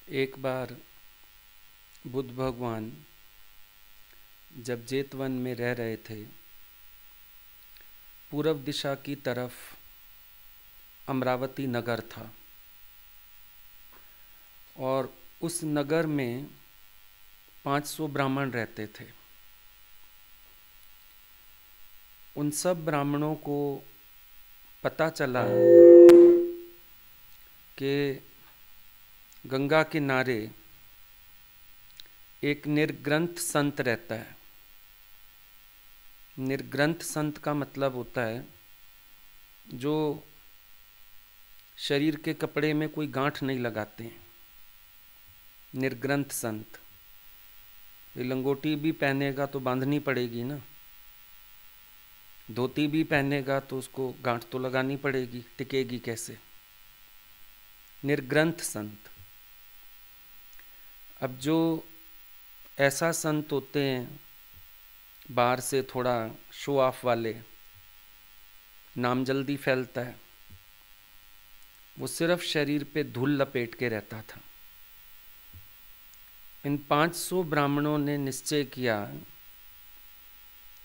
एक बार बुद्ध भगवान जब जेतवन में रह रहे थे, पूर्व दिशा की तरफ अमरावती नगर था और उस नगर में 500 ब्राह्मण रहते थे। उन सब ब्राह्मणों को पता चला कि गंगा किनारे एक निर्ग्रंथ संत रहता है। निर्ग्रंथ संत का मतलब होता है जो शरीर के कपड़े में कोई गांठ नहीं लगाते हैं। निर्ग्रंथ संत। ये लंगोटी भी पहनेगा तो बांधनी पड़ेगी ना, धोती भी पहनेगा तो उसको गांठ तो लगानी पड़ेगी, टिकेगी कैसे। निर्ग्रंथ संत। अब जो ऐसा संत होते हैं बाहर से थोड़ा शो ऑफ वाले, नाम जल्दी फैलता है, वो सिर्फ शरीर पे धूल लपेट के रहता था। इन 500 ब्राह्मणों ने निश्चय किया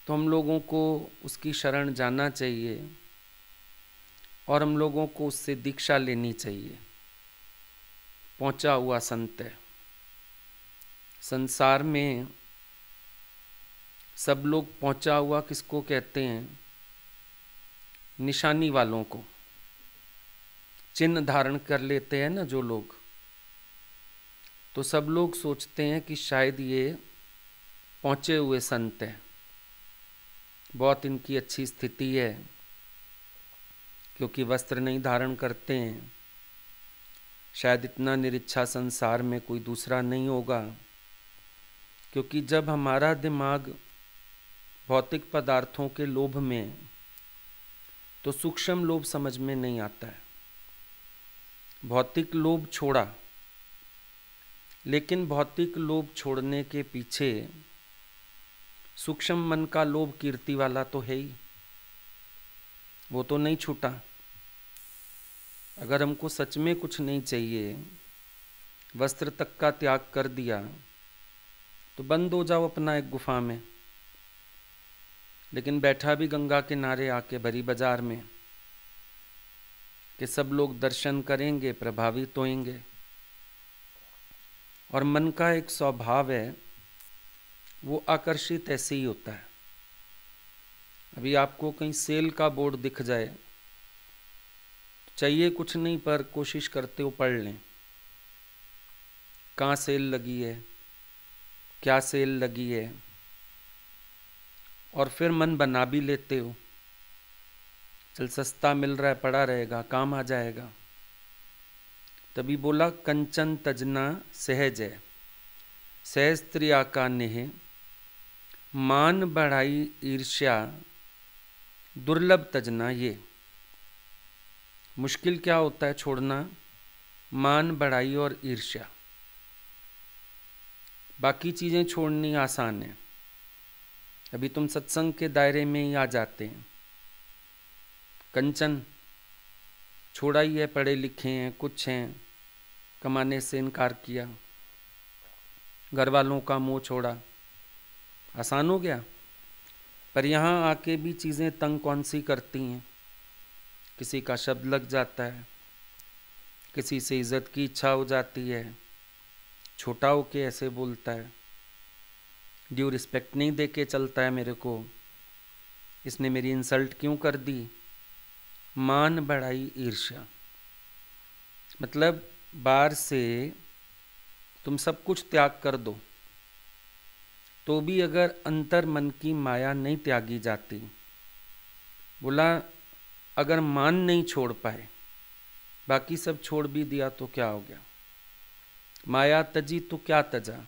तो हम लोगों को उसकी शरण जाना चाहिए और हम लोगों को उससे दीक्षा लेनी चाहिए। पहुंचा हुआ संत है। संसार में सब लोग पहुंचा हुआ किसको कहते हैं? निशानी वालों को। चिन्ह धारण कर लेते हैं ना जो लोग, तो सब लोग सोचते हैं कि शायद ये पहुंचे हुए संत हैं, बहुत इनकी अच्छी स्थिति है क्योंकि वस्त्र नहीं धारण करते हैं, शायद इतना निरिच्छा संसार में कोई दूसरा नहीं होगा। क्योंकि जब हमारा दिमाग भौतिक पदार्थों के लोभ में, तो सूक्ष्म लोभ समझ में नहीं आता है। भौतिक लोभ छोड़ा, लेकिन भौतिक लोभ छोड़ने के पीछे सूक्ष्म मन का लोभ कीर्ति वाला तो है ही, वो तो नहीं छूटा। अगर हमको सच में कुछ नहीं चाहिए, वस्त्र तक का त्याग कर दिया, तो बंद हो जाओ अपना एक गुफा में। लेकिन बैठा भी गंगा किनारे आके भरी बाजार में कि सब लोग दर्शन करेंगे, प्रभावित होंगे। और मन का एक स्वभाव है, वो आकर्षित ऐसे ही होता है। अभी आपको कहीं सेल का बोर्ड दिख जाए, चाहिए कुछ नहीं पर कोशिश करते हो पढ़ लें, कहाँ सेल लगी है, क्या सेल लगी है, और फिर मन बना भी लेते हो, चल सस्ता मिल रहा है, पड़ा रहेगा, काम आ जाएगा। तभी बोला कंचन तजना सहज है, सहज त्रिया का नेह, मान बढ़ाई ईर्ष्या दुर्लभ तजना। ये मुश्किल क्या होता है छोड़ना? मान बढ़ाई और ईर्ष्या। बाकी चीज़ें छोड़नी आसान है। अभी तुम सत्संग के दायरे में ही आ जाते हैं। कंचन छोड़ा ही है, पढ़े लिखे हैं, कुछ हैं, कमाने से इनकार किया, घर वालों का मोह छोड़ा, आसान हो गया। पर यहाँ आके भी चीज़ें तंग कौन सी करती हैं? किसी का शब्द लग जाता है, किसी से इज्जत की इच्छा हो जाती है, छोटा होके ऐसे बोलता है, ड्यू रिस्पेक्ट नहीं दे के चलता है मेरे को, इसने मेरी इंसल्ट क्यों कर दी। मान बढ़ाई ईर्ष्या मतलब बाहर से तुम सब कुछ त्याग कर दो तो भी अगर अंतर मन की माया नहीं त्यागी जाती। बोला अगर मान नहीं छोड़ पाए, बाकी सब छोड़ भी दिया तो क्या हो गया? माया तजी तो क्या तजा,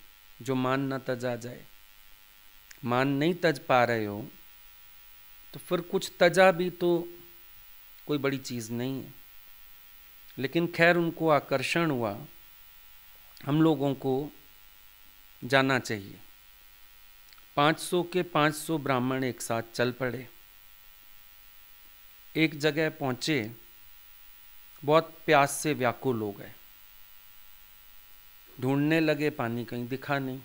जो मान न तजा जाए। मान नहीं तज पा रहे हो तो फिर कुछ तजा भी तो कोई बड़ी चीज़ नहीं है। लेकिन खैर उनको आकर्षण हुआ, हम लोगों को जाना चाहिए। 500 के 500 ब्राह्मण एक साथ चल पड़े। एक जगह पहुंचे, बहुत प्यास से व्याकुल हो गए। ढूंढने लगे, पानी कहीं दिखा नहीं।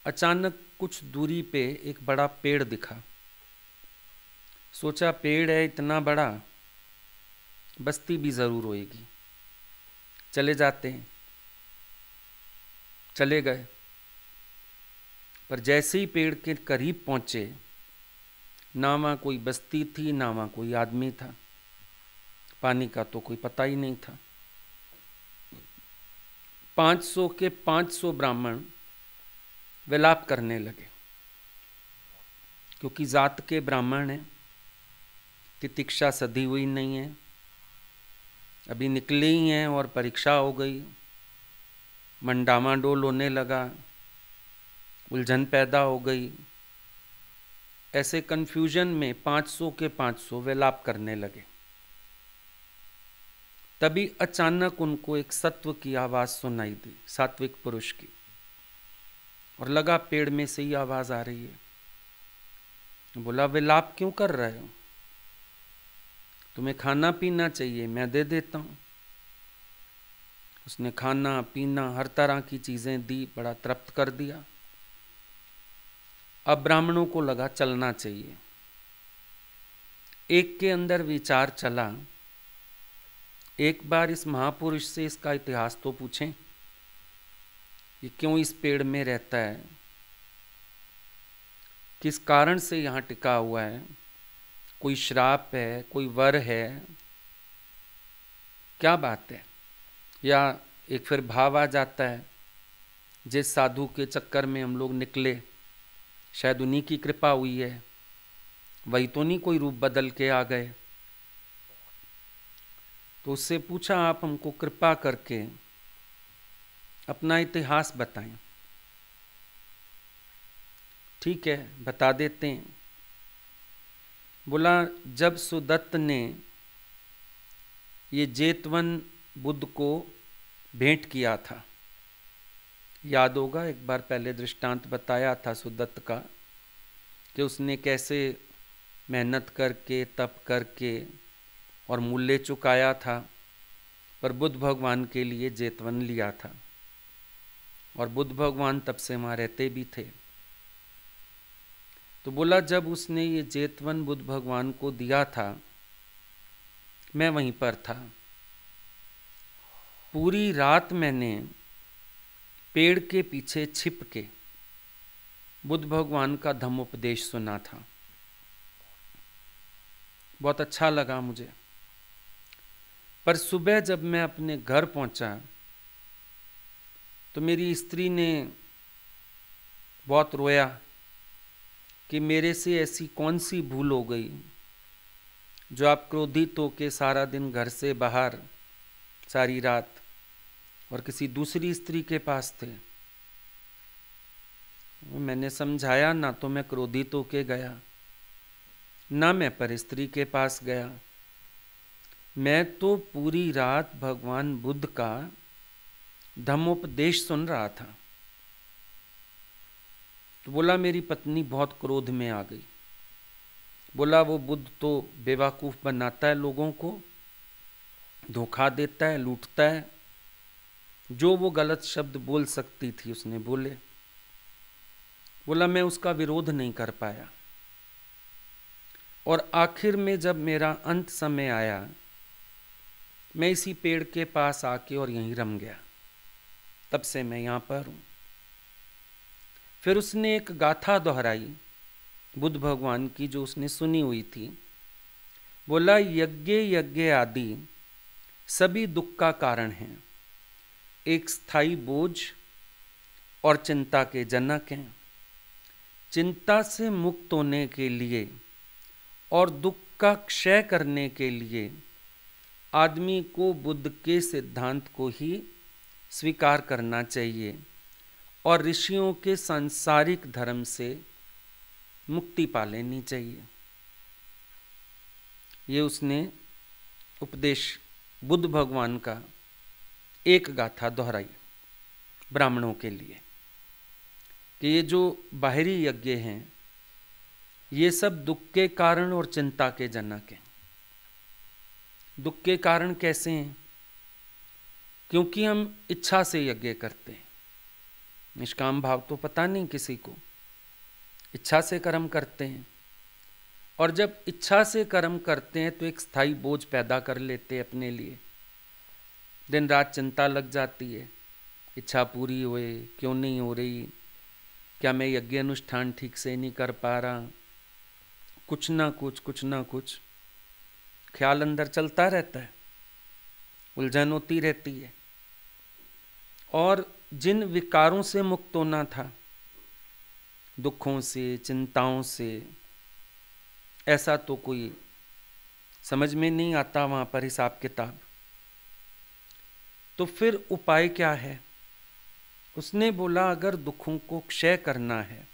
अचानक कुछ दूरी पे एक बड़ा पेड़ दिखा। सोचा पेड़ है इतना बड़ा, बस्ती भी ज़रूर होएगी, चले जाते हैं। चले गए, पर जैसे ही पेड़ के करीब पहुंचे, ना वहाँ कोई बस्ती थी, ना वहाँ कोई आदमी था। पानी का तो कोई पता ही नहीं था। 500 के 500 ब्राह्मण विलाप करने लगे, क्योंकि जात के ब्राह्मण हैं, तितिक्षा सधी हुई नहीं है, अभी निकले ही हैं और परीक्षा हो गई। मन डामाडोल होने लगा, उलझन पैदा हो गई। ऐसे कन्फ्यूजन में 500 के 500 विलाप करने लगे। तभी अचानक उनको एक सत्व की आवाज सुनाई दी, सात्विक पुरुष की, और लगा पेड़ में से ही आवाज आ रही है। बोला विलाप क्यों कर रहे हो? तुम्हें खाना पीना चाहिए, मैं दे देता हूं। उसने खाना पीना हर तरह की चीजें दी, बड़ा तृप्त कर दिया। अब ब्राह्मणों को लगा चलना चाहिए। एक के अंदर विचार चला, एक बार इस महापुरुष से इसका इतिहास तो पूछें, ये क्यों इस पेड़ में रहता है, किस कारण से यहाँ टिका हुआ है, कोई श्राप है, कोई वर है, क्या बात है। या एक फिर भाव आ जाता है, जिस साधु के चक्कर में हम लोग निकले, शायद उन्हीं की कृपा हुई है, वही तो नहीं कोई रूप बदल के आ गए। तो उससे पूछा, आप हमको कृपा करके अपना इतिहास बताएं। ठीक है, बता देते हैं। बोला जब सुदत्त ने ये जेतवन बुद्ध को भेंट किया था, याद होगा एक बार पहले दृष्टांत बताया था सुदत्त का, कि उसने कैसे मेहनत करके तप करके और मूल्य चुकाया था, पर बुद्ध भगवान के लिए जेतवन लिया था, और बुद्ध भगवान तब से वहाँ रहते भी थे। तो बोला जब उसने ये जेतवन बुद्ध भगवान को दिया था, मैं वहीं पर था। पूरी रात मैंने पेड़ के पीछे छिप के बुद्ध भगवान का धम्मोपदेश सुना था। बहुत अच्छा लगा मुझे। पर सुबह जब मैं अपने घर पहुंचा तो मेरी स्त्री ने बहुत रोया कि मेरे से ऐसी कौन सी भूल हो गई जो आप क्रोधित होकर सारा दिन घर से बाहर सारी रात और किसी दूसरी स्त्री के पास थे। मैंने समझाया, ना तो मैं क्रोधित होके गया, ना मैं पर स्त्री के पास गया, मैं तो पूरी रात भगवान बुद्ध का धम्मोपदेश सुन रहा था। तो बोला मेरी पत्नी बहुत क्रोध में आ गई। बोला वो बुद्ध तो बेवकूफ़ बनाता है, लोगों को धोखा देता है, लूटता है। जो वो गलत शब्द बोल सकती थी उसने बोले। बोला मैं उसका विरोध नहीं कर पाया, और आखिर में जब मेरा अंत समय आया, मैं इसी पेड़ के पास आके और यहीं रम गया। तब से मैं यहाँ पर हूँ। फिर उसने एक गाथा दोहराई बुद्ध भगवान की, जो उसने सुनी हुई थी। बोला यज्ञ यज्ञ आदि सभी दुख का कारण हैं, एक स्थायी बोझ और चिंता के जनक हैं। चिंता से मुक्त होने के लिए और दुख का क्षय करने के लिए आदमी को बुद्ध के सिद्धांत को ही स्वीकार करना चाहिए और ऋषियों के सांसारिक धर्म से मुक्ति पा लेनी चाहिए। ये उसने उपदेश बुद्ध भगवान का एक गाथा दोहराई ब्राह्मणों के लिए, कि ये जो बाहरी यज्ञ हैं ये सब दुख के कारण और चिंता के जनक हैं। दुख के कारण कैसे हैं? क्योंकि हम इच्छा से यज्ञ करते हैं। निष्काम भाव तो पता नहीं किसी को, इच्छा से कर्म करते हैं। और जब इच्छा से कर्म करते हैं तो एक स्थायी बोझ पैदा कर लेते हैं अपने लिए। दिन रात चिंता लग जाती है, इच्छा पूरी होए क्यों नहीं हो रही, क्या मैं यज्ञ अनुष्ठान ठीक से नहीं कर पा रहा, कुछ ना कुछ ख्याल अंदर चलता रहता है, उलझन होती रहती है। और जिन विकारों से मुक्त होना था, दुखों से, चिंताओं से, ऐसा तो कोई समझ में नहीं आता वहाँ पर हिसाब किताब। तो फिर उपाय क्या है? उसने बोला अगर दुखों को क्षय करना है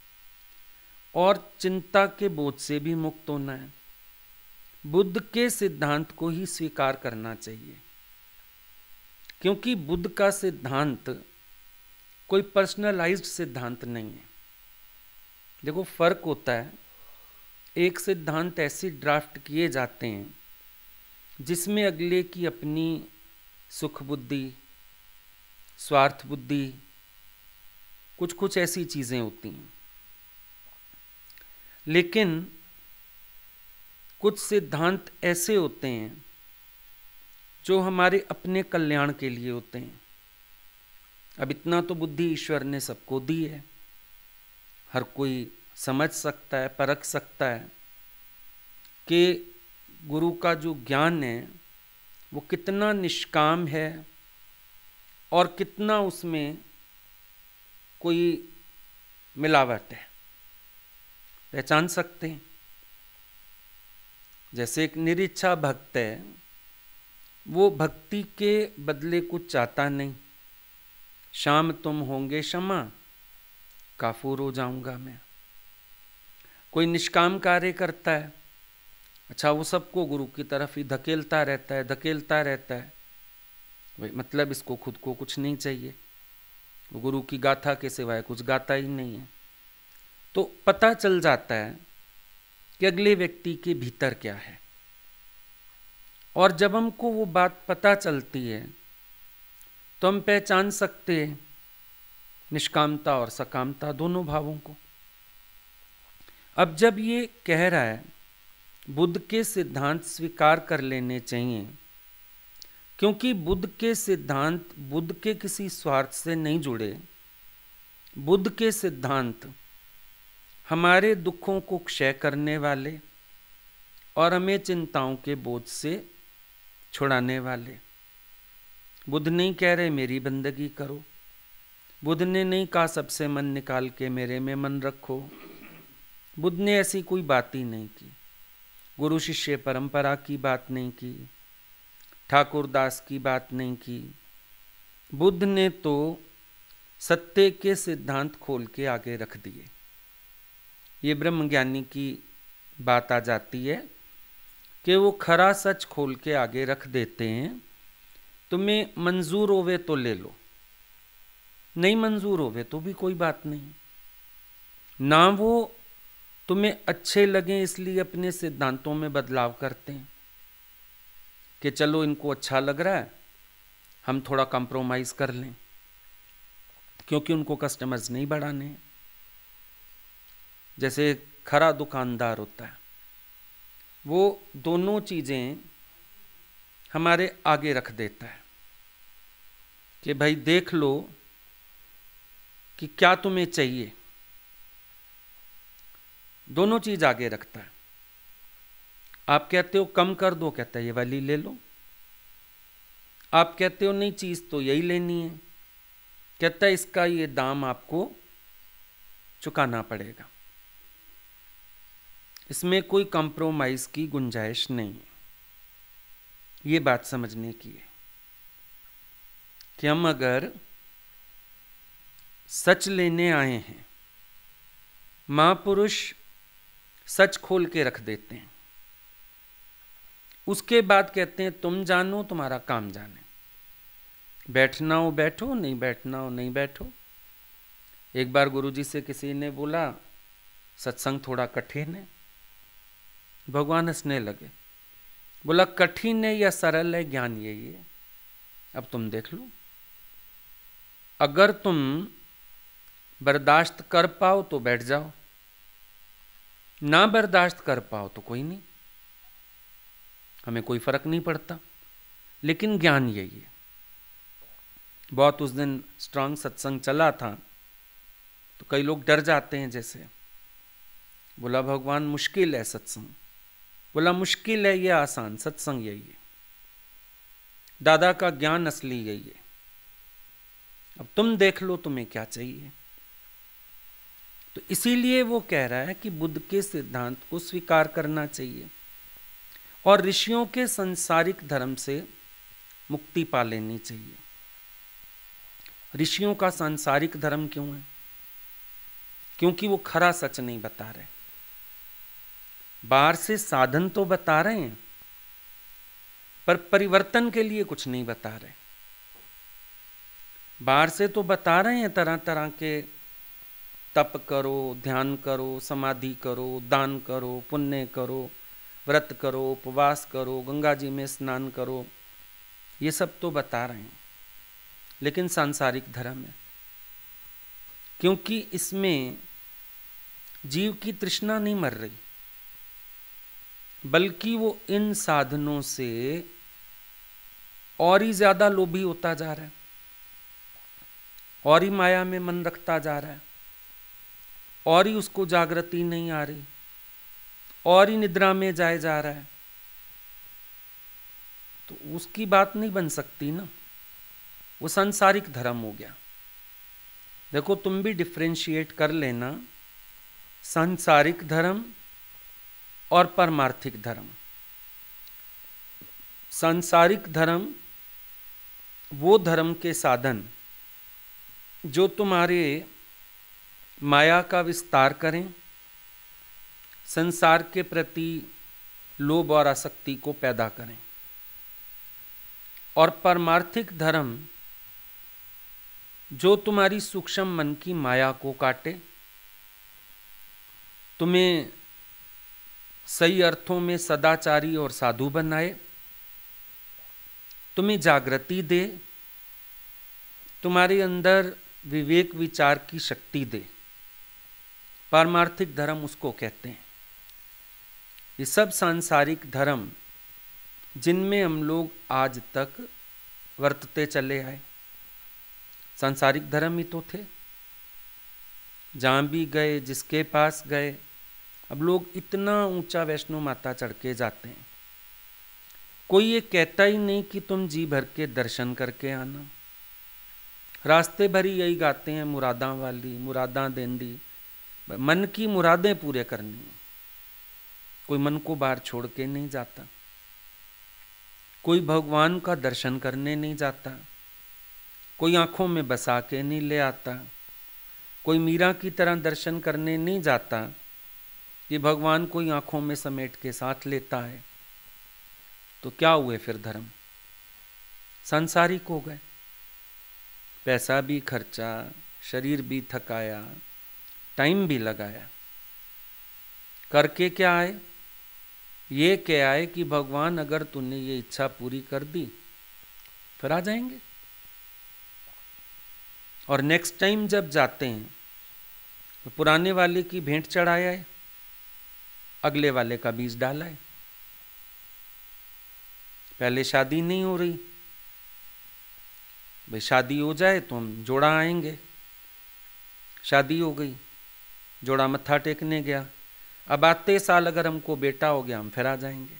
और चिंता के बोझ से भी मुक्त होना है, बुद्ध के सिद्धांत को ही स्वीकार करना चाहिए। क्योंकि बुद्ध का सिद्धांत कोई पर्सनलाइज्ड सिद्धांत नहीं है। देखो फर्क होता है, एक सिद्धांत ऐसे ड्राफ्ट किए जाते हैं जिसमें अगले की अपनी सुख बुद्धि, स्वार्थ बुद्धि, कुछ ऐसी चीजें होती हैं। लेकिन कुछ सिद्धांत ऐसे होते हैं जो हमारे अपने कल्याण के लिए होते हैं। अब इतना तो बुद्धि ईश्वर ने सबको दी है, हर कोई समझ सकता है, परख सकता है कि गुरु का जो ज्ञान है वो कितना निष्काम है और कितना उसमें कोई मिलावट है, पहचान सकते हैं। जैसे एक निरीच्छा भक्त है, वो भक्ति के बदले कुछ चाहता नहीं। शाम तुम होंगे क्षमा, काफूर हो जाऊंगा मैं। कोई निष्काम कार्य करता है, अच्छा वो सबको गुरु की तरफ ही धकेलता रहता है। भाई मतलब इसको खुद को कुछ नहीं चाहिए, वो गुरु की गाथा के सिवाय कुछ गाता ही नहीं है। तो पता चल जाता है कि अगले व्यक्ति के भीतर क्या है। और जब हमको वो बात पता चलती है तो हम पहचान सकते हैं निष्कामता और सकामता दोनों भावों को। अब जब ये कह रहा है बुद्ध के सिद्धांत स्वीकार कर लेने चाहिए, क्योंकि बुद्ध के सिद्धांत बुद्ध के किसी स्वार्थ से नहीं जुड़े। बुद्ध के सिद्धांत हमारे दुखों को क्षय करने वाले और हमें चिंताओं के बोझ से छुड़ाने वाले। बुद्ध नहीं कह रहे मेरी बंदगी करो, बुद्ध ने नहीं कहा सबसे मन निकाल के मेरे में मन रखो। बुद्ध ने ऐसी कोई बात ही नहीं की, गुरु शिष्य परंपरा की बात नहीं की, ठाकुर दास की बात नहीं की। बुद्ध ने तो सत्य के सिद्धांत खोल के आगे रख दिए। ये ब्रह्मज्ञानी की बात आ जाती है कि वो खरा सच खोल के आगे रख देते हैं। तुम्हें मंजूर होवे तो ले लो, नहीं मंजूर होवे तो भी कोई बात नहीं। ना वो तुम्हें अच्छे लगे इसलिए अपने सिद्धांतों में बदलाव करते हैं कि चलो इनको अच्छा लग रहा है, हम थोड़ा कंप्रोमाइज कर लें, क्योंकि उनको कस्टमर्स नहीं बढ़ाने। जैसे खरा दुकानदार होता है, वो दोनों चीज़ें हमारे आगे रख देता है कि भाई देख लो कि क्या तुम्हें चाहिए, दोनों चीज आगे रखता है। आप कहते हो कम कर दो, कहता है ये वाली ले लो। आप कहते हो नहीं चीज तो यही लेनी है, कहता है इसका ये दाम आपको चुकाना पड़ेगा। इसमें कोई कंप्रोमाइज की गुंजाइश नहीं है। ये बात समझने की है कि हम अगर सच लेने आए हैं, महापुरुष सच खोल के रख देते हैं, उसके बाद कहते हैं तुम जानो तुम्हारा काम जाने, बैठना हो बैठो, नहीं बैठना हो नहीं बैठो। एक बार गुरुजी से किसी ने बोला सत्संग थोड़ा कठिन है, भगवान हंसने लगे, बोला कठिन है या सरल है ज्ञान यही है, अब तुम देख लो। अगर तुम बर्दाश्त कर पाओ तो बैठ जाओ, ना बर्दाश्त कर पाओ तो कोई नहीं, हमें कोई फर्क नहीं पड़ता। लेकिन ज्ञान यही है। बहुत उस दिन स्ट्रांग सत्संग चला था तो कई लोग डर जाते हैं, जैसे बोला भगवान मुश्किल है सत्संग, बोला मुश्किल है ये आसान, सत्संग यही है, दादा का ज्ञान असली यही है। अब तुम देख लो तुम्हें क्या चाहिए। तो इसीलिए वो कह रहा है कि बुद्ध के सिद्धांत को स्वीकार करना चाहिए और ऋषियों के सांसारिक धर्म से मुक्ति पा लेनी चाहिए। ऋषियों का सांसारिक धर्म क्यों है? क्योंकि वो खरा सच नहीं बता रहे। बाहर से साधन तो बता रहे हैं पर परिवर्तन के लिए कुछ नहीं बता रहे। बाहर से तो बता रहे हैं तरह तरह के, तप करो, ध्यान करो, समाधि करो, दान करो, पुण्य करो, व्रत करो, उपवास करो, गंगा जी में स्नान करो, ये सब तो बता रहे हैं। लेकिन सांसारिक धर्म है, क्योंकि इसमें जीव की तृष्णा नहीं मर रही, बल्कि वो इन साधनों से और ही ज्यादा लोभी होता जा रहा है, और ही माया में मन रखता जा रहा है, और ही उसको जागृति नहीं आ रही, और ही निद्रा में जाए जा रहा है। तो उसकी बात नहीं बन सकती ना, वो सांसारिक धर्म हो गया। देखो तुम भी डिफ्रेंशिएट कर लेना, सांसारिक धर्म और परमार्थिक धर्म। सांसारिक धर्म वो धर्म के साधन जो तुम्हारे माया का विस्तार करें, संसार के प्रति लोभ और आसक्ति को पैदा करें। और परमार्थिक धर्म जो तुम्हारी सूक्ष्म मन की माया को काटे, तुम्हें सही अर्थों में सदाचारी और साधु बनाए, तुम्हें जागृति दे, तुम्हारे अंदर विवेक विचार की शक्ति दे। पारमार्थिक धर्म उसको कहते हैं। ये सब सांसारिक धर्म जिनमें हम लोग आज तक वर्तते चले आए, सांसारिक धर्म ही तो थे। जहाँ भी गए, जिसके पास गए, अब लोग इतना ऊंचा वैष्णो माता चढ़ के जाते हैं। कोई ये कहता ही नहीं कि तुम जी भर के दर्शन करके आना। रास्ते भर ही यही गाते हैं, मुरादां वाली मुरादां देंदी, मन की मुरादें पूरे करनी। कोई मन को बाहर छोड़ के नहीं जाता, कोई भगवान का दर्शन करने नहीं जाता, कोई आंखों में बसा के नहीं ले आता, कोई मीरा की तरह दर्शन करने नहीं जाता कि भगवान कोई आंखों में समेट के साथ लेता है। तो क्या हुए फिर धर्म? सांसारिक हो गए। पैसा भी खर्चा, शरीर भी थकाया, टाइम भी लगाया, करके क्या आए? ये क्या आए कि भगवान अगर तूने ये इच्छा पूरी कर दी फिर आ जाएंगे। और नेक्स्ट टाइम जब जाते हैं तो पुराने वाले की भेंट चढ़ाया है, अगले वाले का बीज डाला है। पहले शादी नहीं हो रही, भाई शादी हो जाए तो हम जोड़ा आएंगे। शादी हो गई, जोड़ा मत्था टेकने गया, अब आते साल अगर हमको बेटा हो गया हम फिर आ जाएंगे।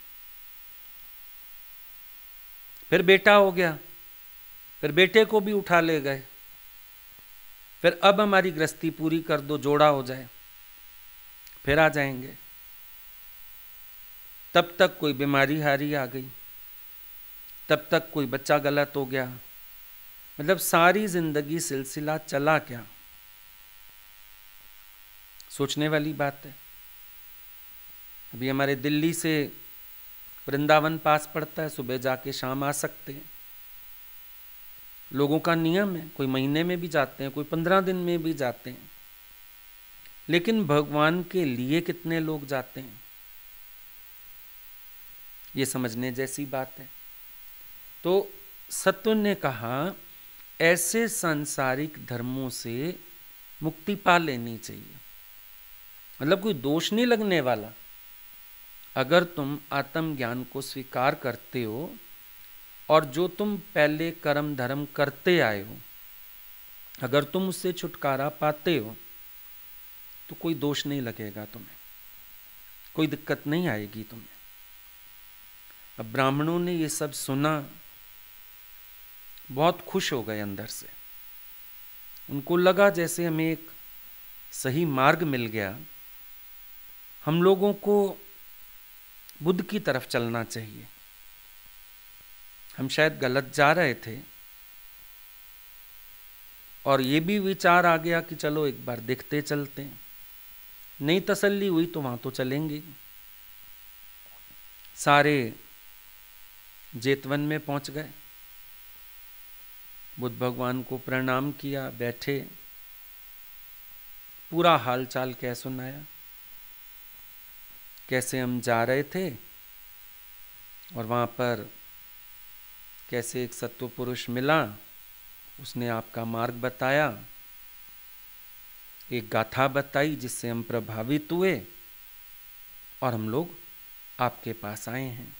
फिर बेटा हो गया, फिर बेटे को भी उठा ले गए, फिर अब हमारी गृहस्थी पूरी कर दो, जोड़ा हो जाए, फिर आ जाएंगे। तब तक कोई बीमारी हारी आ गई, तब तक कोई बच्चा गलत हो गया। मतलब सारी जिंदगी सिलसिला चला क्या? सोचने वाली बात है। अभी हमारे दिल्ली से वृंदावन पास पड़ता है, सुबह जाके शाम आ सकते हैं। लोगों का नियम है, कोई महीने में भी जाते हैं, कोई 15 दिन में भी जाते हैं। लेकिन भगवान के लिए कितने लोग जाते हैं, ये समझने जैसी बात है। तो सत्व ने कहा ऐसे सांसारिक धर्मों से मुक्ति पा लेनी चाहिए। मतलब कोई दोष नहीं लगने वाला। अगर तुम आत्मज्ञान को स्वीकार करते हो और जो तुम पहले कर्म धर्म करते आए हो, अगर तुम उससे छुटकारा पाते हो तो कोई दोष नहीं लगेगा तुम्हें, कोई दिक्कत नहीं आएगी तुम्हें। अब ब्राह्मणों ने ये सब सुना, बहुत खुश हो गए अंदर से। उनको लगा जैसे हमें एक सही मार्ग मिल गया, हम लोगों को बुद्ध की तरफ चलना चाहिए। हम शायद गलत जा रहे थे और ये भी विचार आ गया कि चलो एक बार देखते चलते हैं। नहीं तसल्ली हुई तो वहां तो चलेंगे। सारे जेतवन में पहुंच गए, बुद्ध भगवान को प्रणाम किया, बैठे, पूरा हालचाल कह सुनाया, कैसे हम जा रहे थे और वहां पर कैसे एक सत्व पुरुष मिला, उसने आपका मार्ग बताया, एक गाथा बताई जिससे हम प्रभावित हुए और हम लोग आपके पास आए हैं।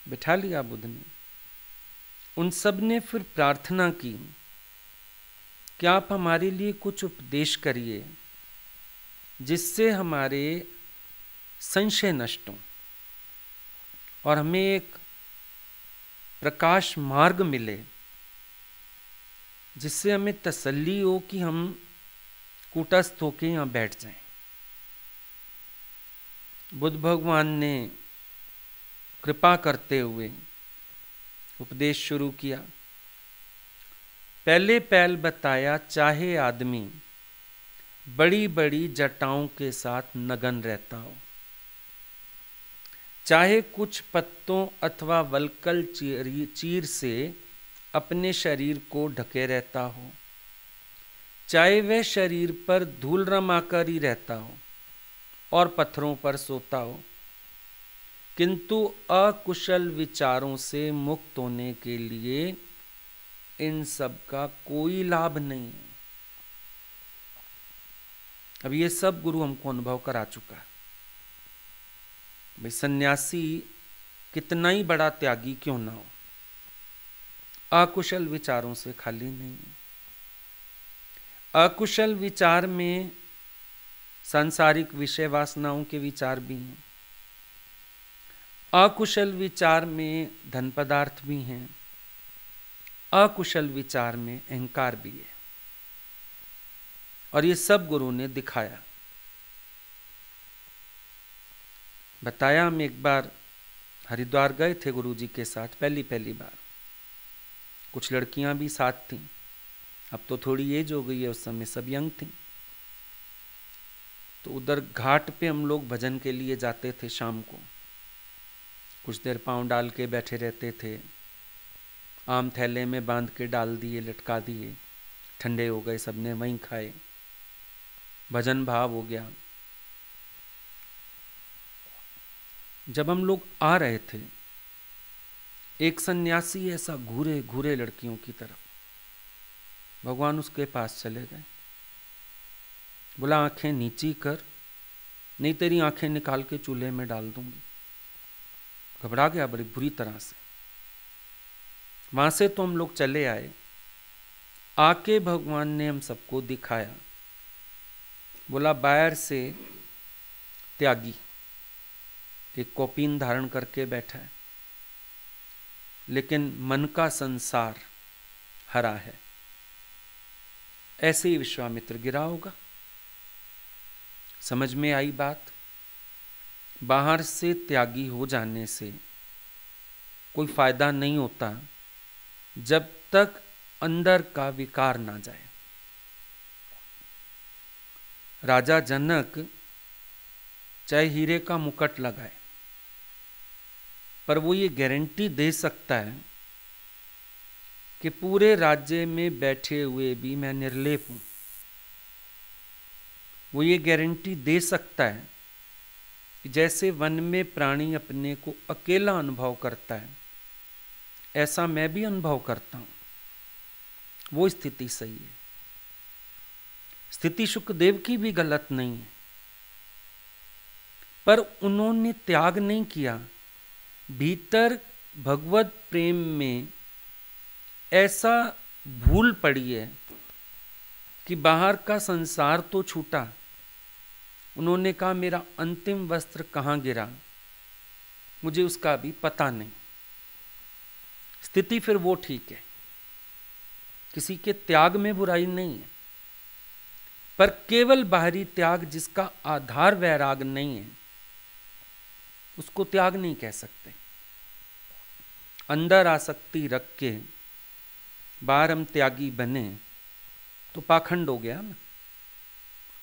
बिठा लिया बुद्ध ने। उन सब ने फिर प्रार्थना की कि आप हमारे लिए कुछ उपदेश करिए जिससे हमारे संशय नष्ट हो और हमें एक प्रकाश मार्ग मिले, जिससे हमें तसल्ली हो कि हम कूटस्थ होके यहाँ बैठ जाएं। बुद्ध भगवान ने कृपा करते हुए उपदेश शुरू किया। पहले पहल बताया, चाहे आदमी बड़ी बड़ी जटाओं के साथ नगन रहता हो, चाहे कुछ पत्तों अथवा वलकल चीर से अपने शरीर को ढके रहता हो, चाहे वह शरीर पर धूल रमाकर ही रहता हो और पत्थरों पर सोता हो, किंतु अकुशल विचारों से मुक्त होने के लिए इन सब का कोई लाभ नहीं है। अब ये सब गुरु हमको अनुभव करा चुका है। भाई सन्यासी कितना ही बड़ा त्यागी क्यों ना हो, अकुशल विचारों से खाली नहीं है। अकुशल विचार में सांसारिक विषय वासनाओं के विचार भी हैं, अकुशल विचार में धन पदार्थ भी हैं, अकुशल विचार में अहंकार भी है। और ये सब गुरु ने दिखाया, बताया। हम एक बार हरिद्वार गए थे गुरु जी के साथ, पहली बार। कुछ लड़कियां भी साथ थीं। अब तो थोड़ी एज हो गई है, उस समय सब यंग थीं। तो उधर घाट पे हम लोग भजन के लिए जाते थे शाम को। कुछ देर पांव डाल के बैठे रहते थे, आम थैले में बांध के डाल दिए, लटका दिए, ठंडे हो गए, सबने वहीं खाए, भजन भाव हो गया। जब हम लोग आ रहे थे, एक सन्यासी ऐसा घूरे घूरे लड़कियों की तरफ, भगवान उसके पास चले गए, बोला आंखें नीची कर, नहीं तेरी आंखें निकाल के चूल्हे में डाल दूंगी। घबरा गया बड़ी बुरी तरह से। वहां से तो हम लोग चले आए। आके भगवान ने हम सबको दिखाया, बोला बाहर से त्यागी एक कौपीन धारण करके बैठा है, लेकिन मन का संसार हरा है। ऐसे ही विश्वामित्र गिरा होगा। समझ में आई बात? बाहर से त्यागी हो जाने से कोई फायदा नहीं होता जब तक अंदर का विकार ना जाए। राजा जनक चाहे हीरे का मुकुट लगाए, पर वो ये गारंटी दे सकता है कि पूरे राज्य में बैठे हुए भी मैं निर्लेप हूं। वो ये गारंटी दे सकता है कि जैसे वन में प्राणी अपने को अकेला अनुभव करता है, ऐसा मैं भी अनुभव करता हूं। वो स्थिति सही है। स्थिति शुकदेव की भी गलत नहीं है, पर उन्होंने त्याग नहीं किया। भीतर भगवत प्रेम में ऐसा भूल पड़ी है कि बाहर का संसार तो छूटा, उन्होंने कहा मेरा अंतिम वस्त्र कहाँ गिरा, मुझे उसका भी पता नहीं। स्थिति फिर वो ठीक है, किसी के त्याग में बुराई नहीं है, पर केवल बाहरी त्याग जिसका आधार वैराग नहीं है उसको त्याग नहीं कह सकते। अंदर आसक्ति रख के बाहर हम त्यागी बने तो पाखंड हो गया ना,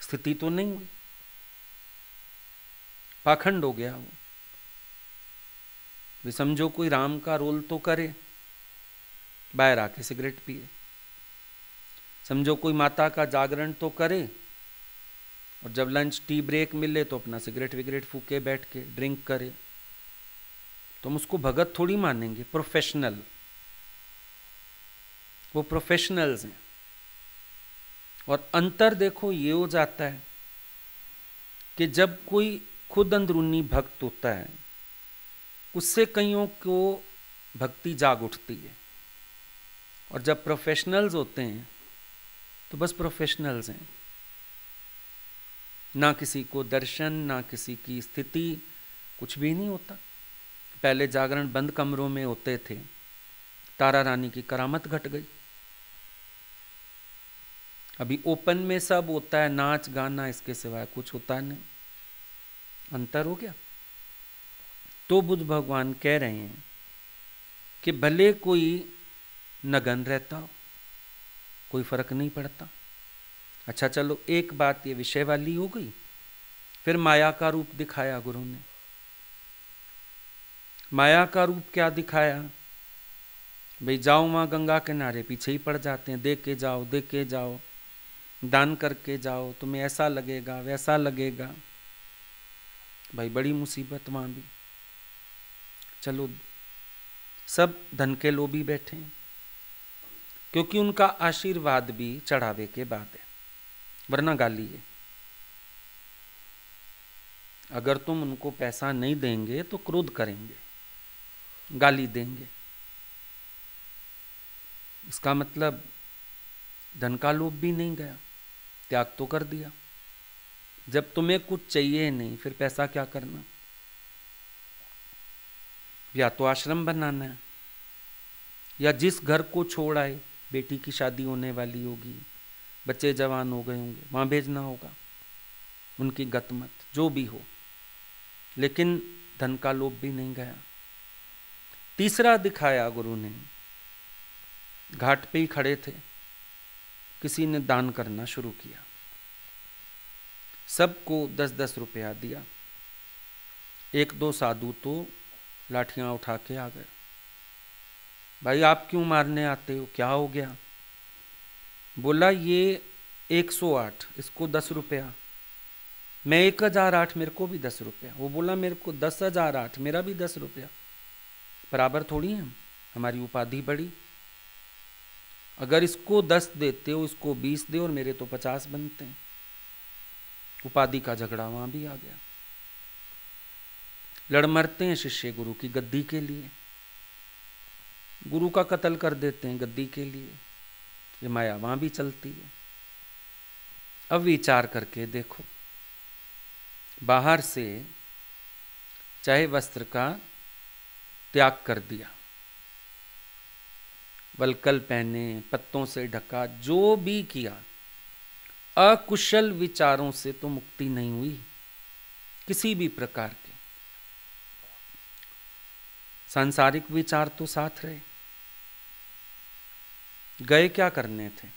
स्थिति तो नहीं हुई, पाखंड हो गया वो। भी समझो कोई राम का रोल तो करे, बाहर आके सिगरेट पिए। समझो कोई माता का जागरण तो करे, और जब लंच टी ब्रेक मिले तो अपना सिगरेट विगरेट फूके बैठ के ड्रिंक करे। तो हम उसको भगत थोड़ी मानेंगे, प्रोफेशनल। वो प्रोफेशनल्स हैं। और अंतर देखो ये हो जाता है कि जब कोई खुद अंदरूनी भक्त होता है उससे कईयों को भक्ति जाग उठती है, और जब प्रोफेशनल्स होते हैं तो बस प्रोफेशनल्स हैं, ना किसी को दर्शन, ना किसी की स्थिति, कुछ भी नहीं होता। पहले जागरण बंद कमरों में होते थे, तारा रानी की करामत घट गई। अभी ओपन में सब होता है, नाच गाना, इसके सिवाय कुछ होता नहीं। अंतर हो गया। तो बुद्ध भगवान कह रहे हैं कि भले कोई नगन रहता हो, कोई फर्क नहीं पड़ता। अच्छा चलो, एक बात ये विषय वाली हो गई। फिर माया का रूप दिखाया गुरु ने। माया का रूप क्या दिखाया? भाई जाओ वहां गंगा किनारे, पीछे ही पड़ जाते हैं, दे के जाओ, दे के जाओ, दान करके जाओ, तुम्हें ऐसा लगेगा वैसा लगेगा। भाई बड़ी मुसीबत वहां भी। चलो, सब धन के लोभी बैठे हैं, क्योंकि उनका आशीर्वाद भी चढ़ावे के बाद है, वरना गाली है। अगर तुम उनको पैसा नहीं देंगे तो क्रोध करेंगे, गाली देंगे। इसका मतलब धन का लोभ भी नहीं गया, त्याग तो कर दिया। जब तुम्हें कुछ चाहिए नहीं, फिर पैसा क्या करना? या तो आश्रम बनाना है, या जिस घर को छोड़ आए, बेटी की शादी होने वाली होगी, बच्चे जवान हो गए होंगे, वहां भेजना होगा। उनकी गतमत जो भी हो, लेकिन धन का लोभ भी नहीं गया। तीसरा दिखाया गुरु ने, घाट पे ही खड़े थे, किसी ने दान करना शुरू किया, सबको 10-10 रुपया दिया। एक दो साधु तो लाठियां उठा के आ गए। भाई आप क्यों मारने आते हो, क्या हो गया? बोला ये 108, इसको 10 रुपया। मैं 1008, मेरे को भी 10 रुपया। वो बोला मेरे को 10,008, मेरा भी 10 रुपया। बराबर थोड़ी है, हमारी उपाधि बड़ी। अगर इसको 10 देते हो, इसको 20 दे, और मेरे तो 50 बनते हैं। उपाधि का झगड़ा वहां भी आ गया। लड़ मरते हैं शिष्य गुरु की गद्दी के लिए, गुरु का कत्ल कर देते हैं गद्दी के लिए। ये माया वहां भी चलती है। अब विचार करके देखो, बाहर से चाहे वस्त्र का त्याग कर दिया, वलकल पहने, पत्तों से ढका, जो भी किया, अकुशल विचारों से तो मुक्ति नहीं हुई किसी भी प्रकार के। सांसारिक विचार तो साथ रहे। गए क्या करने थे?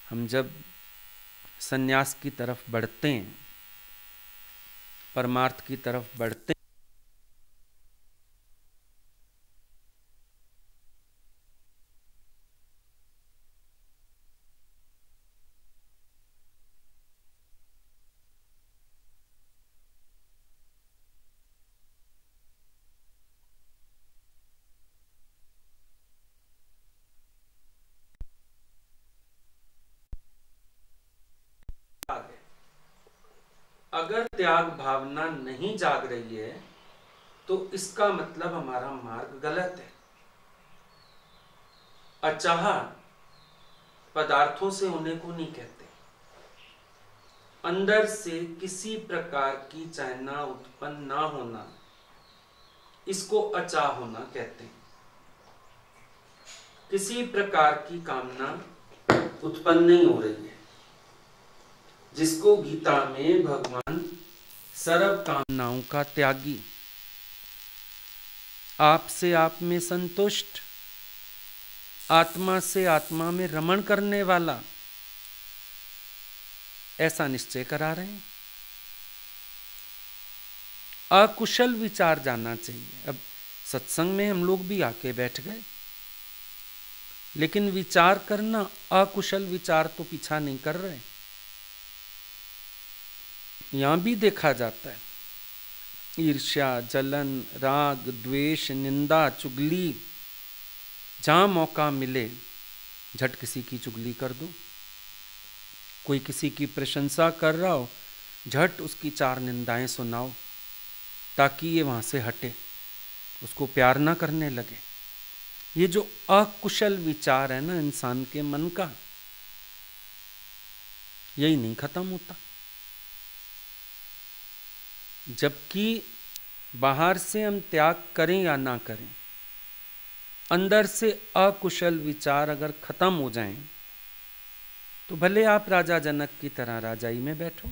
हम जब सन्यास की तरफ बढ़ते हैं, परमार्थ की तरफ बढ़ते हैं, अगर त्याग भावना नहीं जाग रही है तो इसका मतलब हमारा मार्ग गलत है। अचाह पदार्थों से होने को नहीं कहते, अंदर से किसी प्रकार की चाहना उत्पन्न ना होना, इसको अचाह होना कहते हैं। किसी प्रकार की कामना उत्पन्न नहीं हो रही है, जिसको गीता में भगवान सर्व कामनाओं का त्यागी, आप से आप में संतुष्ट, आत्मा से आत्मा में रमण करने वाला, ऐसा निश्चय करा रहे हैं। अकुशल विचार जानना चाहिए। अब सत्संग में हम लोग भी आके बैठ गए, लेकिन विचार करना, अकुशल विचार तो पीछा नहीं कर रहे। यहां भी देखा जाता है ईर्ष्या, जलन, राग, द्वेष, निंदा, चुगली, जहां मौका मिले झट किसी की चुगली कर दो। कोई किसी की प्रशंसा कर रहा हो, झट उसकी 4 निंदाएं सुनाओ, ताकि ये वहां से हटे, उसको प्यार ना करने लगे। ये जो अकुशल विचार है ना इंसान के मन का, यही नहीं खत्म होता। जबकि बाहर से हम त्याग करें या ना करें, अंदर से अकुशल विचार अगर खत्म हो जाएं, तो भले आप राजा जनक की तरह राजाई में बैठो।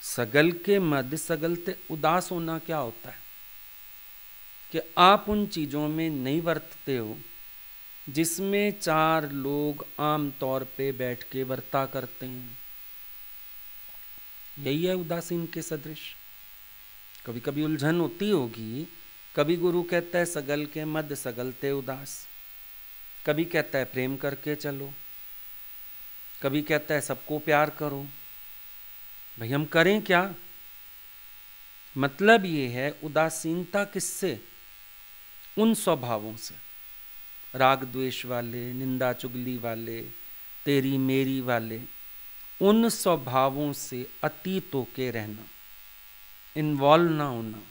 सगल के मध्य सगलते उदास होना क्या होता है कि आप उन चीजों में नहीं वर्तते हो जिसमें 4 लोग आम तौर पे बैठ के वर्ता करते हैं। यही है उदासीन के सदृश। कभी कभी उलझन होती होगी, कभी गुरु कहता है सगल के मध्य सगलते उदास, कभी कहता है प्रेम करके चलो, कभी कहता है सबको प्यार करो। भाई हम करें क्या? मतलब ये है उदासीनता किससे? उन स्वभावों से, राग द्वेष वाले, निंदा चुगली वाले, तेरी मेरी वाले, उन स्वभावों से अतीत होके रहना, इन्वॉल्व ना होना,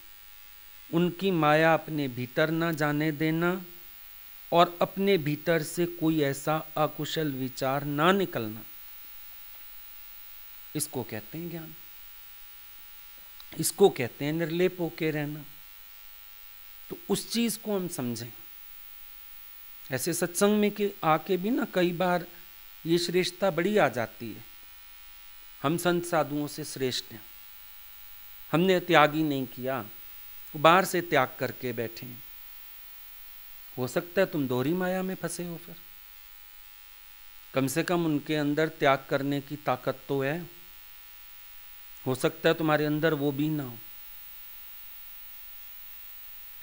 उनकी माया अपने भीतर ना जाने देना, और अपने भीतर से कोई ऐसा अकुशल विचार ना निकलना, इसको कहते हैं ज्ञान। इसको कहते हैं निर्लेप होके रहना। तो उस चीज को हम समझें। ऐसे सत्संग में कि आके भी ना कई बार ये श्रेष्ठता बड़ी आ जाती है, हम संत साधुओं से श्रेष्ठ हैं, हमने त्याग ही नहीं किया, बाहर से त्याग करके बैठे हैं। हो सकता है तुम दोहरी माया में फंसे हो, फिर कम से कम उनके अंदर त्याग करने की ताकत तो है। हो सकता है तुम्हारे अंदर वो भी ना हो,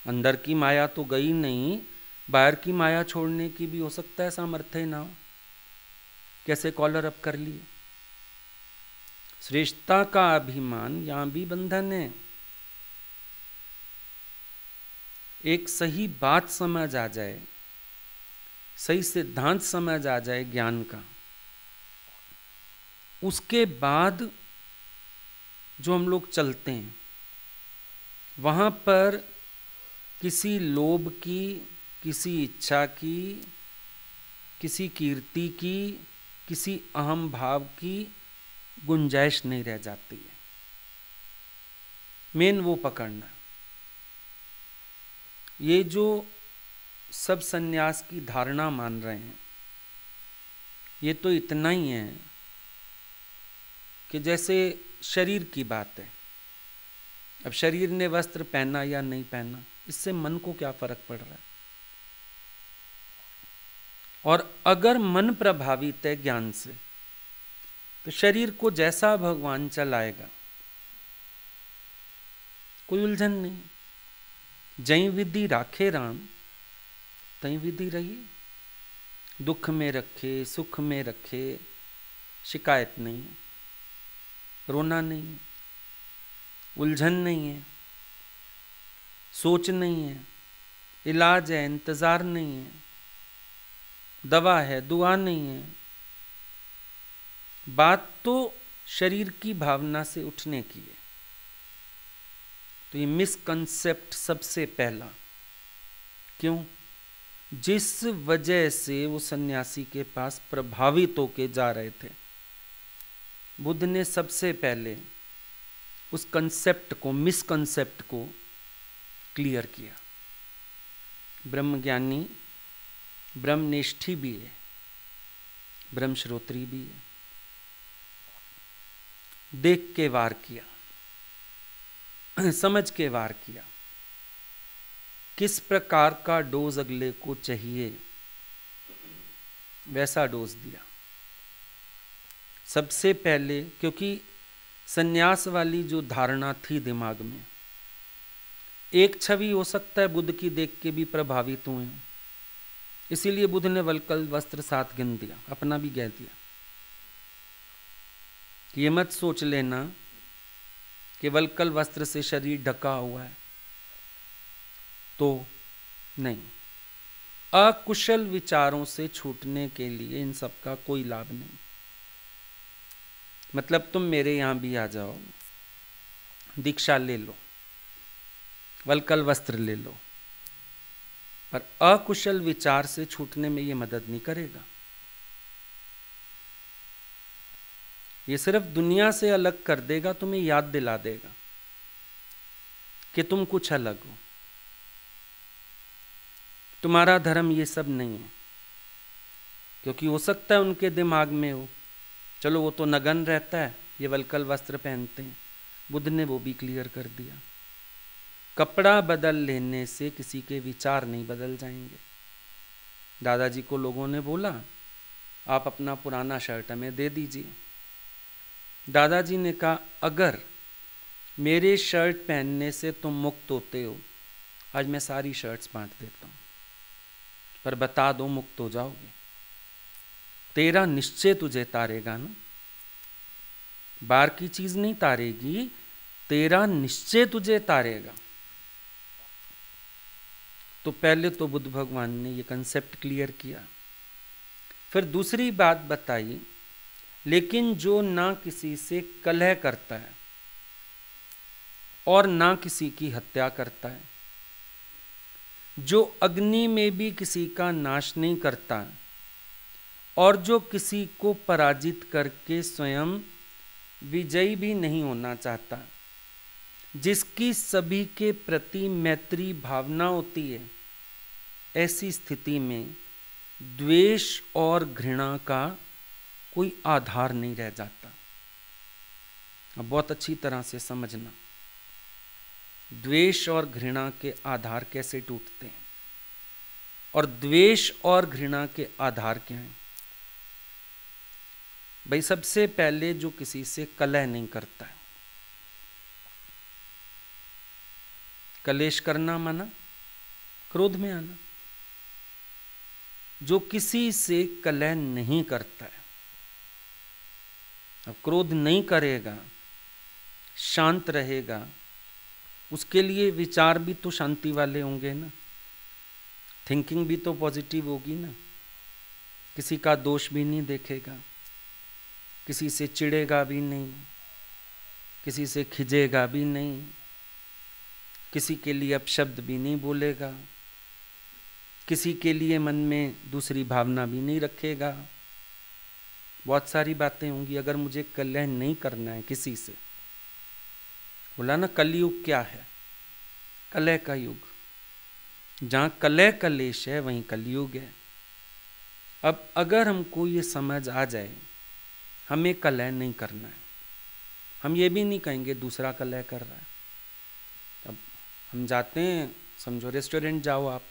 अंदर की माया तो गई नहीं, बाहर की माया छोड़ने की भी हो सकता है सामर्थ्य ना हो। कैसे कॉलर अप कर लिए। श्रेष्ठता का अभिमान यहां भी बंधन है। एक सही बात समझ आ जाए, सही सिद्धांत समझ आ जाए ज्ञान का, उसके बाद जो हम लोग चलते हैं, वहां पर किसी लोभ की, किसी इच्छा की, किसी कीर्ति की, किसी अहम भाव की गुंजाइश नहीं रह जाती है। मेन वो पकड़ना। ये जो सब सन्यास की धारणा मान रहे हैं, ये तो इतना ही है कि जैसे शरीर की बात है। अब शरीर ने वस्त्र पहना या नहीं पहना, इससे मन को क्या फर्क पड़ रहा है? और अगर मन प्रभावित है ज्ञान से, तो शरीर को जैसा भगवान चलाएगा, कोई उलझन नहीं। जय विधि राखे राम, तई विधि रहिए। दुख में रखे, सुख में रखे, शिकायत नहीं, रोना नहीं, उलझन नहीं है, सोच नहीं है, इलाज है, इंतजार नहीं है, दवा है, दुआ नहीं है। बात तो शरीर की भावना से उठने की है। तो ये मिसकंसेप्ट सबसे पहला। क्यों? जिस वजह से वो सन्यासी के पास प्रभावित होके जा रहे थे, बुद्ध ने सबसे पहले उस कंसेप्ट को, मिसकंसेप्ट को क्लियर किया। ब्रह्मज्ञानी ब्रह्मनिष्ठी भी है, ब्रह्मश्रोत्री भी है। देख के वार किया, समझ के वार किया, किस प्रकार का डोज अगले को चाहिए वैसा डोज दिया सबसे पहले। क्योंकि सन्यास वाली जो धारणा थी दिमाग में, एक छवि हो सकता है बुद्ध की देख के भी प्रभावित हुए, इसीलिए बुद्ध ने वलकल वस्त्र 7 गिन दिया, अपना भी कह दिया। ये मत सोच लेना कि वलकल वस्त्र से शरीर ढका हुआ है, तो नहीं। अकुशल विचारों से छूटने के लिए इन सब का कोई लाभ नहीं। मतलब तुम मेरे यहां भी आ जाओ, दीक्षा ले लो, वलकल वस्त्र ले लो, पर अकुशल विचार से छूटने में ये मदद नहीं करेगा। ये सिर्फ दुनिया से अलग कर देगा, तुम्हें याद दिला देगा कि तुम कुछ अलग हो, तुम्हारा धर्म ये सब नहीं है। क्योंकि हो सकता है उनके दिमाग में हो, चलो वो तो नगन रहता है, ये वलकल वस्त्र पहनते हैं। बुद्ध ने वो भी क्लियर कर दिया, कपड़ा बदल लेने से किसी के विचार नहीं बदल जाएंगे। दादाजी को लोगों ने बोला, आप अपना पुराना शर्ट हमें दे दीजिए। दादाजी ने कहा, अगर मेरे शर्ट पहनने से तुम मुक्त होते हो, आज मैं सारी शर्ट्स बांट देता हूं, पर बता दो मुक्त हो जाओगे। तेरा निश्चय तुझे तारेगा ना, बाहर की चीज नहीं तारेगी, तेरा निश्चय तुझे तारेगा। तो पहले तो बुद्ध भगवान ने ये कंसेप्ट क्लियर किया। फिर दूसरी बात बताई, लेकिन जो ना किसी से कलह करता है और ना किसी की हत्या करता है, जो अग्नि में भी किसी का नाश नहीं करता और जो किसी को पराजित करके स्वयं विजयी भी नहीं होना चाहता, जिसकी सभी के प्रति मैत्री भावना होती है, ऐसी स्थिति में द्वेष और घृणा का कोई आधार नहीं रह जाता। अब बहुत अच्छी तरह से समझना, द्वेष और घृणा के आधार कैसे टूटते हैं और द्वेष और घृणा के आधार क्या हैं। भाई सबसे पहले जो किसी से कलह नहीं करता है, कलेश करना माना क्रोध में आना, जो किसी से कलह नहीं करता है, अब क्रोध नहीं करेगा, शांत रहेगा, उसके लिए विचार भी तो शांति वाले होंगे ना, थिंकिंग भी तो पॉजिटिव होगी ना, किसी का दोष भी नहीं देखेगा, किसी से चिढ़ेगा भी नहीं, किसी से खिजेगा भी नहीं, किसी के लिए अपशब्द भी नहीं बोलेगा, किसी के लिए मन में दूसरी भावना भी नहीं रखेगा। बहुत सारी बातें होंगी। अगर मुझे कलह नहीं करना है किसी से, बोला ना कलयुग क्या है, कलह का युग, जहां कलह कलेश है वहीं कलयुग है। अब अगर हमको ये समझ आ जाए हमें कलह नहीं करना है, हम ये भी नहीं कहेंगे दूसरा कलह कर रहा है। अब हम जाते हैं, समझो रेस्टोरेंट जाओ आप,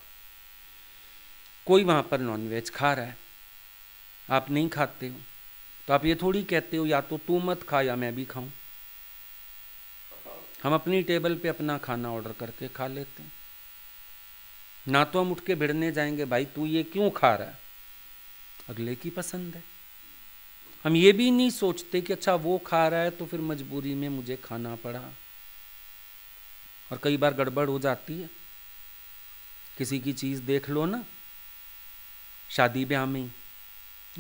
कोई वहां पर नॉनवेज खा रहा है, आप नहीं खाते हो, तो आप ये थोड़ी कहते हो या तो तू मत खा या मैं भी खाऊं। हम अपनी टेबल पे अपना खाना ऑर्डर करके खा लेते हैं, ना तो हम उठ के भिड़ने जाएंगे भाई तू ये क्यों खा रहा है, अगले की पसंद है। हम ये भी नहीं सोचते कि अच्छा वो खा रहा है तो फिर मजबूरी में मुझे खाना पड़ा। और कई बार गड़बड़ हो जाती है, किसी की चीज देख लो ना शादी ब्याह में,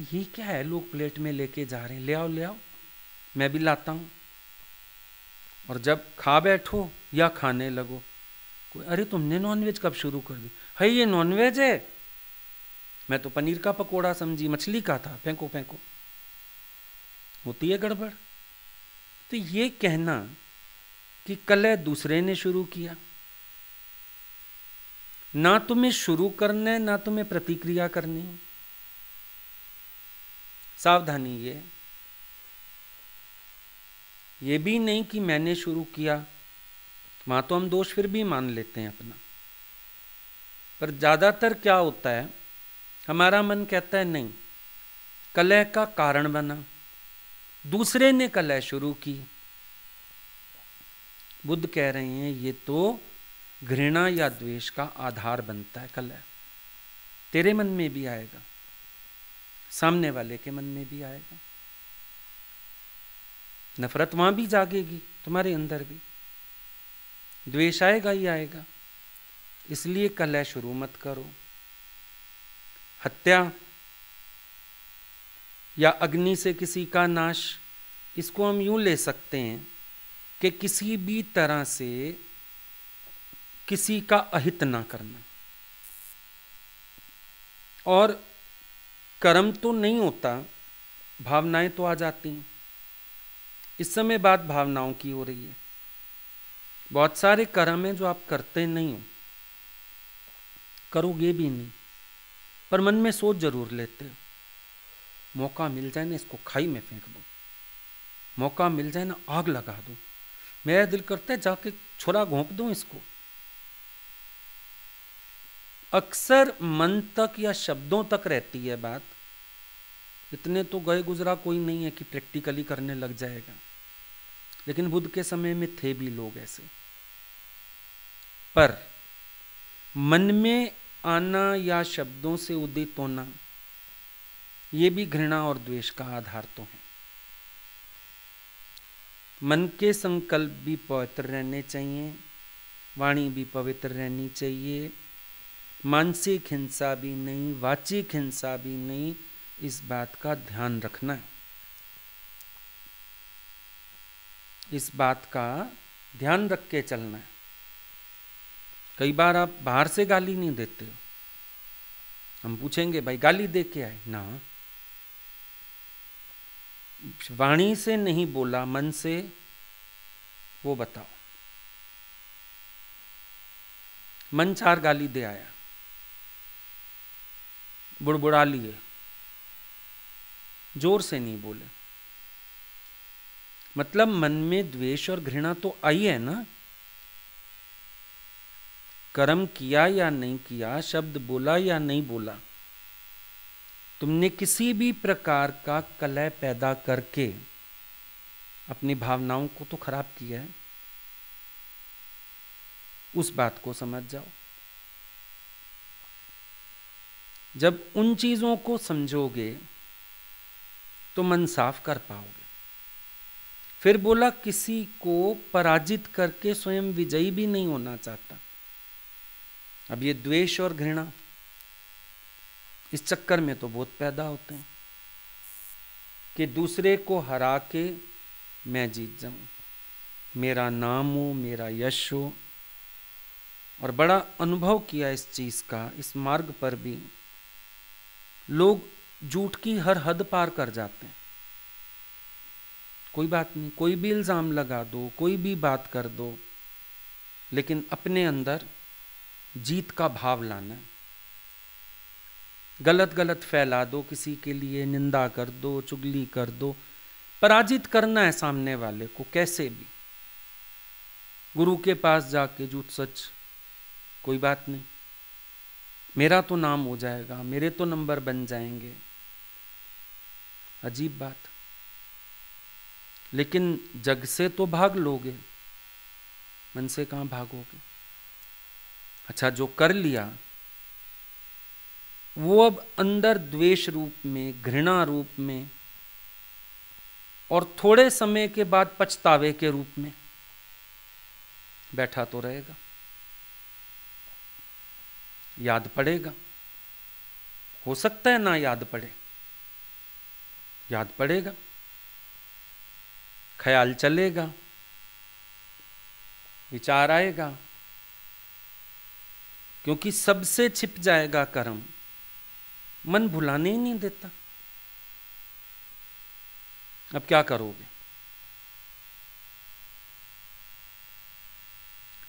ये क्या है लोग प्लेट में लेके जा रहे हैं, ले आओ ले आओ, मैं भी लाता हूँ। और जब खा बैठो या खाने लगो, कोई अरे तुमने नॉनवेज कब शुरू कर दी? है ये नॉनवेज है? मैं तो पनीर का पकोड़ा समझी, मछली का था, फेंको फेंको। होती है गड़बड़। तो ये कहना कि कलह दूसरे ने शुरू किया, ना तुम्हें शुरू करना है ना तुम्हें प्रतिक्रिया करनी है। सावधानी ये भी नहीं कि मैंने शुरू किया, वहां तो हम दोष फिर भी मान लेते हैं अपना। पर ज्यादातर क्या होता है, हमारा मन कहता है नहीं, कलह का कारण बना, दूसरे ने कलह शुरू की। बुद्ध कह रहे हैं ये तो घृणा या द्वेष का आधार बनता है कलह। तेरे मन में भी आएगा, सामने वाले के मन में भी आएगा, नफरत वहां भी जागेगी, तुम्हारे अंदर भी द्वेष आएगा ही आएगा। इसलिए कलह शुरू मत करो। हत्या या अग्नि से किसी का नाश, इसको हम यूं ले सकते हैं कि किसी भी तरह से किसी का अहित ना करना। और कर्म तो नहीं होता, भावनाएं तो आ जाती हैं। इस समय बात भावनाओं की हो रही है। बहुत सारे कर्म हैं जो आप करते नहीं हो, करोगे भी नहीं, पर मन में सोच जरूर लेते हो, मौका मिल जाए ना इसको खाई में फेंक दो, मौका मिल जाए ना आग लगा दो, मेरा दिल करता है जाके छुरा घोंप दूं इसको। अक्सर मन तक या शब्दों तक रहती है बात। इतने तो गए गुजरा कोई नहीं है कि प्रैक्टिकली करने लग जाएगा, लेकिन बुद्ध के समय में थे भी लोग ऐसे। पर मन में आना या शब्दों से उदित होना, ये भी घृणा और द्वेष का आधार तो है। मन के संकल्प भी पवित्र रहने चाहिए, वाणी भी पवित्र रहनी चाहिए, मानसिक हिंसा भी नहीं, वाचिक हिंसा भी नहीं। इस बात का ध्यान रखना है, इस बात का ध्यान रख के चलना है। कई बार आप बाहर से गाली नहीं देते हो, हम पूछेंगे भाई गाली दे के आए ना, वाणी से नहीं बोला, मन से, वो बताओ। मन 4 गाली दे आया, बुड़बुड़ा लिए, जोर से नहीं बोले, मतलब मन में द्वेष और घृणा तो आई है ना। कर्म किया या नहीं किया, शब्द बोला या नहीं बोला, तुमने किसी भी प्रकार का कलह पैदा करके अपनी भावनाओं को तो खराब किया है। उस बात को समझ जाओ। जब उन चीजों को समझोगे तो मन साफ कर पाओगे। फिर बोला किसी को पराजित करके स्वयं विजयी भी नहीं होना चाहता। अब ये द्वेष और घृणा, इस चक्कर में तो बहुत पैदा होते हैं कि दूसरे को हरा के मैं जीत जाऊं, मेरा नाम हो, मेरा यश हो। और बड़ा अनुभव किया इस चीज का। इस मार्ग पर भी लोग झूठ की हर हद पार कर जाते हैं। कोई बात नहीं, कोई भी इल्जाम लगा दो, कोई भी बात कर दो, लेकिन अपने अंदर जीत का भाव लाना है। गलत गलत फैला दो, किसी के लिए निंदा कर दो, चुगली कर दो, पराजित करना है सामने वाले को कैसे भी। गुरु के पास जाके झूठ सच, कोई बात नहीं, मेरा तो नाम हो जाएगा, मेरे तो नंबर बन जाएंगे। अजीब बात। लेकिन जग से तो भाग लोगे, मन से कहां भागोगे। अच्छा, जो कर लिया वो अब अंदर द्वेष रूप में, घृणा रूप में, और थोड़े समय के बाद पछतावे के रूप में बैठा तो रहेगा। याद पड़ेगा, हो सकता है ना याद पड़े, याद पड़ेगा। ख्याल चलेगा, विचार आएगा, क्योंकि सबसे छिप जाएगा कर्म, मन भुलाने ही नहीं देता। अब क्या करोगे?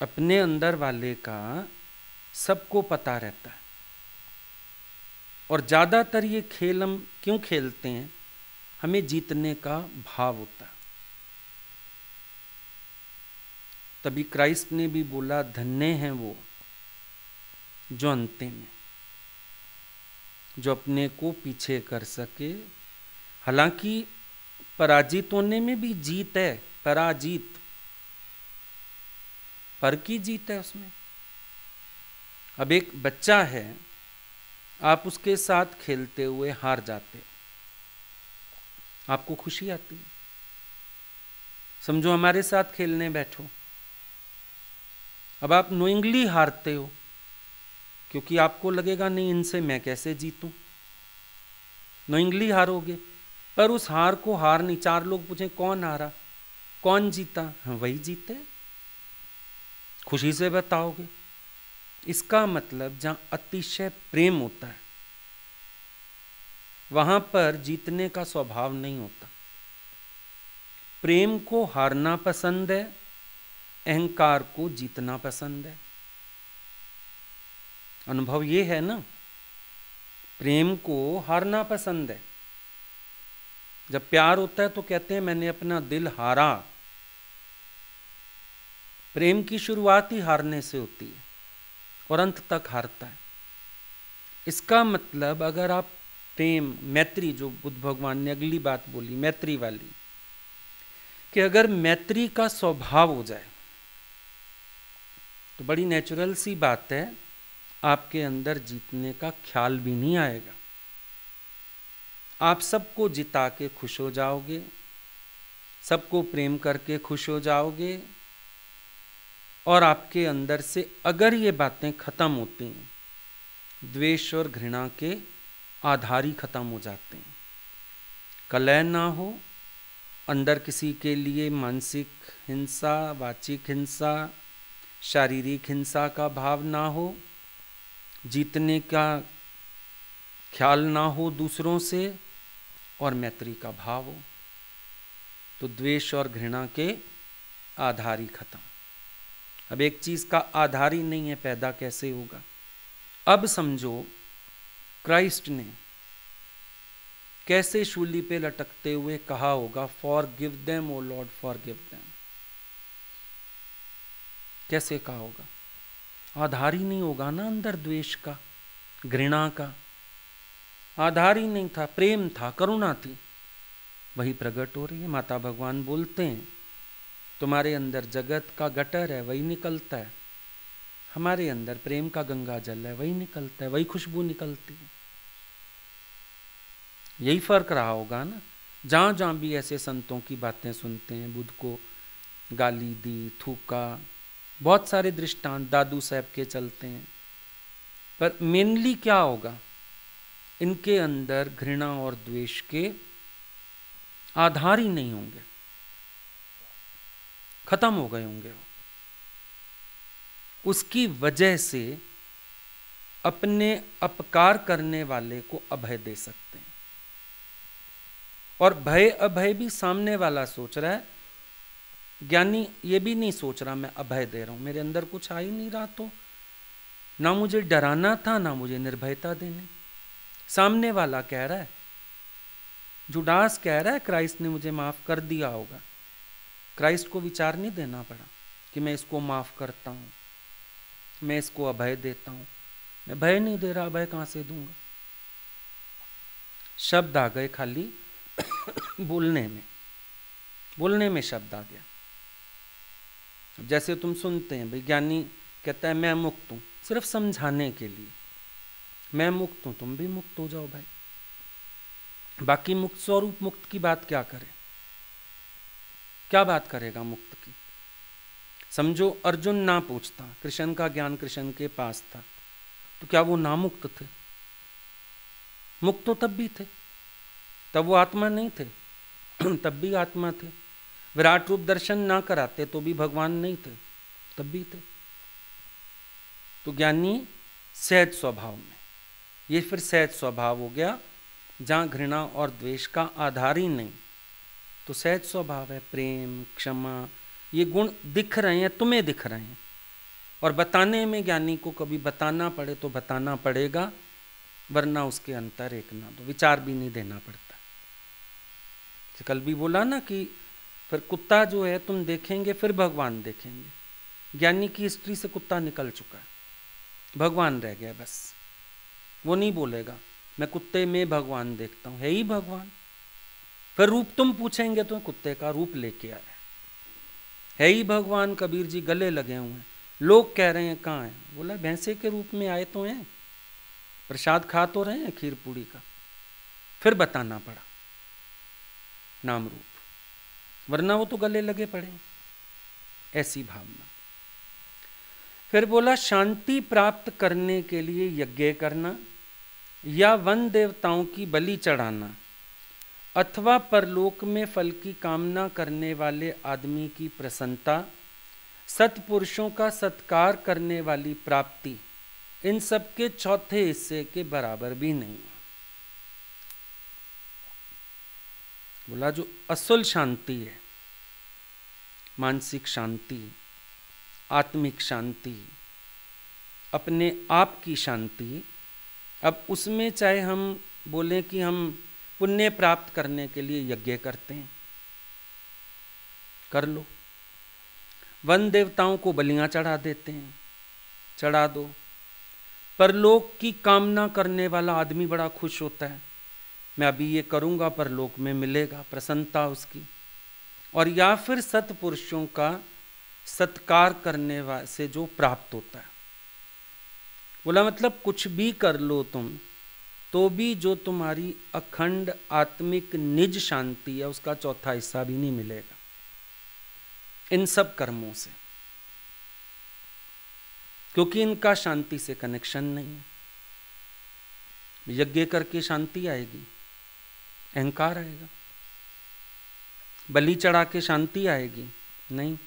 अपने अंदर वाले का सबको पता रहता है, और ज्यादातर ये खेल हम क्यों खेलते हैं? हमें जीतने का भाव होता है। तभी क्राइस्ट ने भी बोला, धन्य हैं वो जो अंते में, जो अपने को पीछे कर सके। हालांकि पराजित होने में भी जीत है, पराजित, पर की जीत है उसमें। अब एक बच्चा है, आप उसके साथ खेलते हुए हार जाते, आपको खुशी आती है। समझो हमारे साथ खेलने बैठो, अब आप नोइंगली हारते हो, क्योंकि आपको लगेगा नहीं इनसे मैं कैसे जीतूं, नोइंगली हारोगे। पर उस हार को हार नहीं, चार लोग पूछे कौन हारा, कौन जीता, हाँ वही जीते, खुशी से बताओगे। इसका मतलब जहां अतिशय प्रेम होता है वहां पर जीतने का स्वभाव नहीं होता। प्रेम को हारना पसंद है, अहंकार को जीतना पसंद है। अनुभव ये है ना, प्रेम को हारना पसंद है। जब प्यार होता है तो कहते हैं मैंने अपना दिल हारा। प्रेम की शुरुआत ही हारने से होती है और अंत तक हारता है। इसका मतलब अगर आप प्रेम, मैत्री, जो बुद्ध भगवान ने अगली बात बोली मैत्री वाली, कि अगर मैत्री का स्वभाव हो जाए तो बड़ी नेचुरल सी बात है, आपके अंदर जीतने का ख्याल भी नहीं आएगा। आप सबको जिता के खुश हो जाओगे, सबको प्रेम करके खुश हो जाओगे, और आपके अंदर से अगर ये बातें खत्म होती हैं, द्वेष और घृणा के आधार ही खत्म हो जाते हैं। कलह ना हो, अंदर किसी के लिए मानसिक हिंसा, वाचिक हिंसा, शारीरिक हिंसा का भाव ना हो, जीतने का ख्याल ना हो दूसरों से, और मैत्री का भाव हो, तो द्वेष और घृणा के आधार ही खत्म। अब एक चीज का आधार ही नहीं है, पैदा कैसे होगा? अब समझो क्राइस्ट ने कैसे शूली पे लटकते हुए कहा होगा, forgive them O lord, forgive them. कैसे कहा होगा? आधार ही नहीं होगा ना अंदर द्वेष का, घृणा का, आधार ही नहीं था, प्रेम था, करुणा थी, वही प्रकट हो रही है। माता भगवान बोलते हैं तुम्हारे अंदर जगत का गटर है, वही निकलता है, हमारे अंदर प्रेम का गंगा जल है, वही निकलता है, वही खुशबू निकलती है। यही फर्क रहा होगा ना। जहां जहां भी ऐसे संतों की बातें सुनते हैं, बुद्ध को गाली दी, थूका, बहुत सारे दृष्टांत दादू साहब के चलते हैं, पर मेनली क्या होगा? इनके अंदर घृणा और द्वेष के आधार ही नहीं होंगे, खत्म हो गए होंगे। उसकी वजह से अपने अपकार करने वाले को अभय दे सकते हैं, और भय अभय भी सामने वाला सोच रहा है। ज्ञानी ये भी नहीं सोच रहा मैं अभय दे रहा हूं, मेरे अंदर कुछ आ ही नहीं रहा, तो ना मुझे डराना था ना मुझे निर्भयता देनी। सामने वाला कह रहा है, जुडास कह रहा है क्राइस्ट ने मुझे माफ कर दिया होगा। क्राइस्ट को विचार नहीं देना पड़ा कि मैं इसको माफ करता हूं, मैं इसको अभय देता हूं। मैं भय नहीं दे रहा, अभय कहां से दूंगा? शब्द आ गए खाली बोलने में शब्द आ गया। जैसे तुम सुनते हैं भाई, ज्ञानी कहता है मैं मुक्त हूं, सिर्फ समझाने के लिए, मैं मुक्त हूं, तुम भी मुक्त हो जाओ भाई। बाकी मुक्त स्वरूप मुक्त की बात क्या करे? क्या बात करेगा मुक्त की? समझो अर्जुन ना पूछता, कृष्ण का ज्ञान कृष्ण के पास था, तो क्या वो नामुक्त थे? मुक्त तो तब भी थे, तब वो आत्मा नहीं थे, तब भी आत्मा थे। विराट रूप दर्शन ना कराते तो भी भगवान नहीं थे, तब भी थे। तो ज्ञानी सहज स्वभाव में, ये फिर सहज स्वभाव हो गया जहाँ घृणा और द्वेष का आधार ही नहीं, तो सहज स्वभाव है। प्रेम, क्षमा, ये गुण दिख रहे हैं, तुम्हें दिख रहे हैं, और बताने में ज्ञानी को कभी बताना पड़े तो बताना पड़ेगा, वरना उसके अंतर एक ना दो, विचार भी नहीं देना पड़ता। तो कल भी बोला ना कि फिर कुत्ता जो है तुम देखेंगे फिर भगवान देखेंगे। ज्ञानी की हिस्ट्री से कुत्ता निकल चुका है, भगवान रह गया बस। वो नहीं बोलेगा मैं कुत्ते में भगवान देखता हूँ, है ही भगवान। फिर रूप तुम पूछेंगे तो कुत्ते का रूप लेके आया, है ही भगवान। कबीर जी गले लगे हुए हैं, लोग कह रहे हैं कहाँ हैं, बोला भैंसे के रूप में आए तो हैं, प्रसाद खा तो रहे हैं खीर पूड़ी का। फिर बताना पड़ा नाम रूप, वरना वो तो गले लगे पड़े। ऐसी भावना। फिर बोला शांति प्राप्त करने के लिए यज्ञ करना या वन देवताओं की बलि चढ़ाना अथवा परलोक में फल की कामना करने वाले आदमी की प्रसन्नता, सत्पुरुषों का सत्कार करने वाली प्राप्ति, इन सब के चौथे हिस्से के बराबर भी नहीं। बोला जो असल शांति है, मानसिक शांति, आत्मिक शांति, अपने आप की शांति, अब उसमें चाहे हम बोलें कि हम पुण्य प्राप्त करने के लिए यज्ञ करते हैं, कर लो। वन देवताओं को बलियां चढ़ा देते हैं, चढ़ा दो। परलोक की कामना करने वाला आदमी बड़ा खुश होता है, मैं अभी ये करूंगा परलोक में मिलेगा, प्रसन्नता उसकी। और या फिर सत्पुरुषों का सत्कार करने से जो प्राप्त होता है। बोला मतलब कुछ भी कर लो तुम, तो भी जो तुम्हारी अखंड आत्मिक निज शांति है उसका चौथा हिस्सा भी नहीं मिलेगा इन सब कर्मों से, क्योंकि इनका शांति से कनेक्शन नहीं है। यज्ञ करके शांति आएगी, अहंकार आएगा। बलि चढ़ा के शांति आएगी नहीं।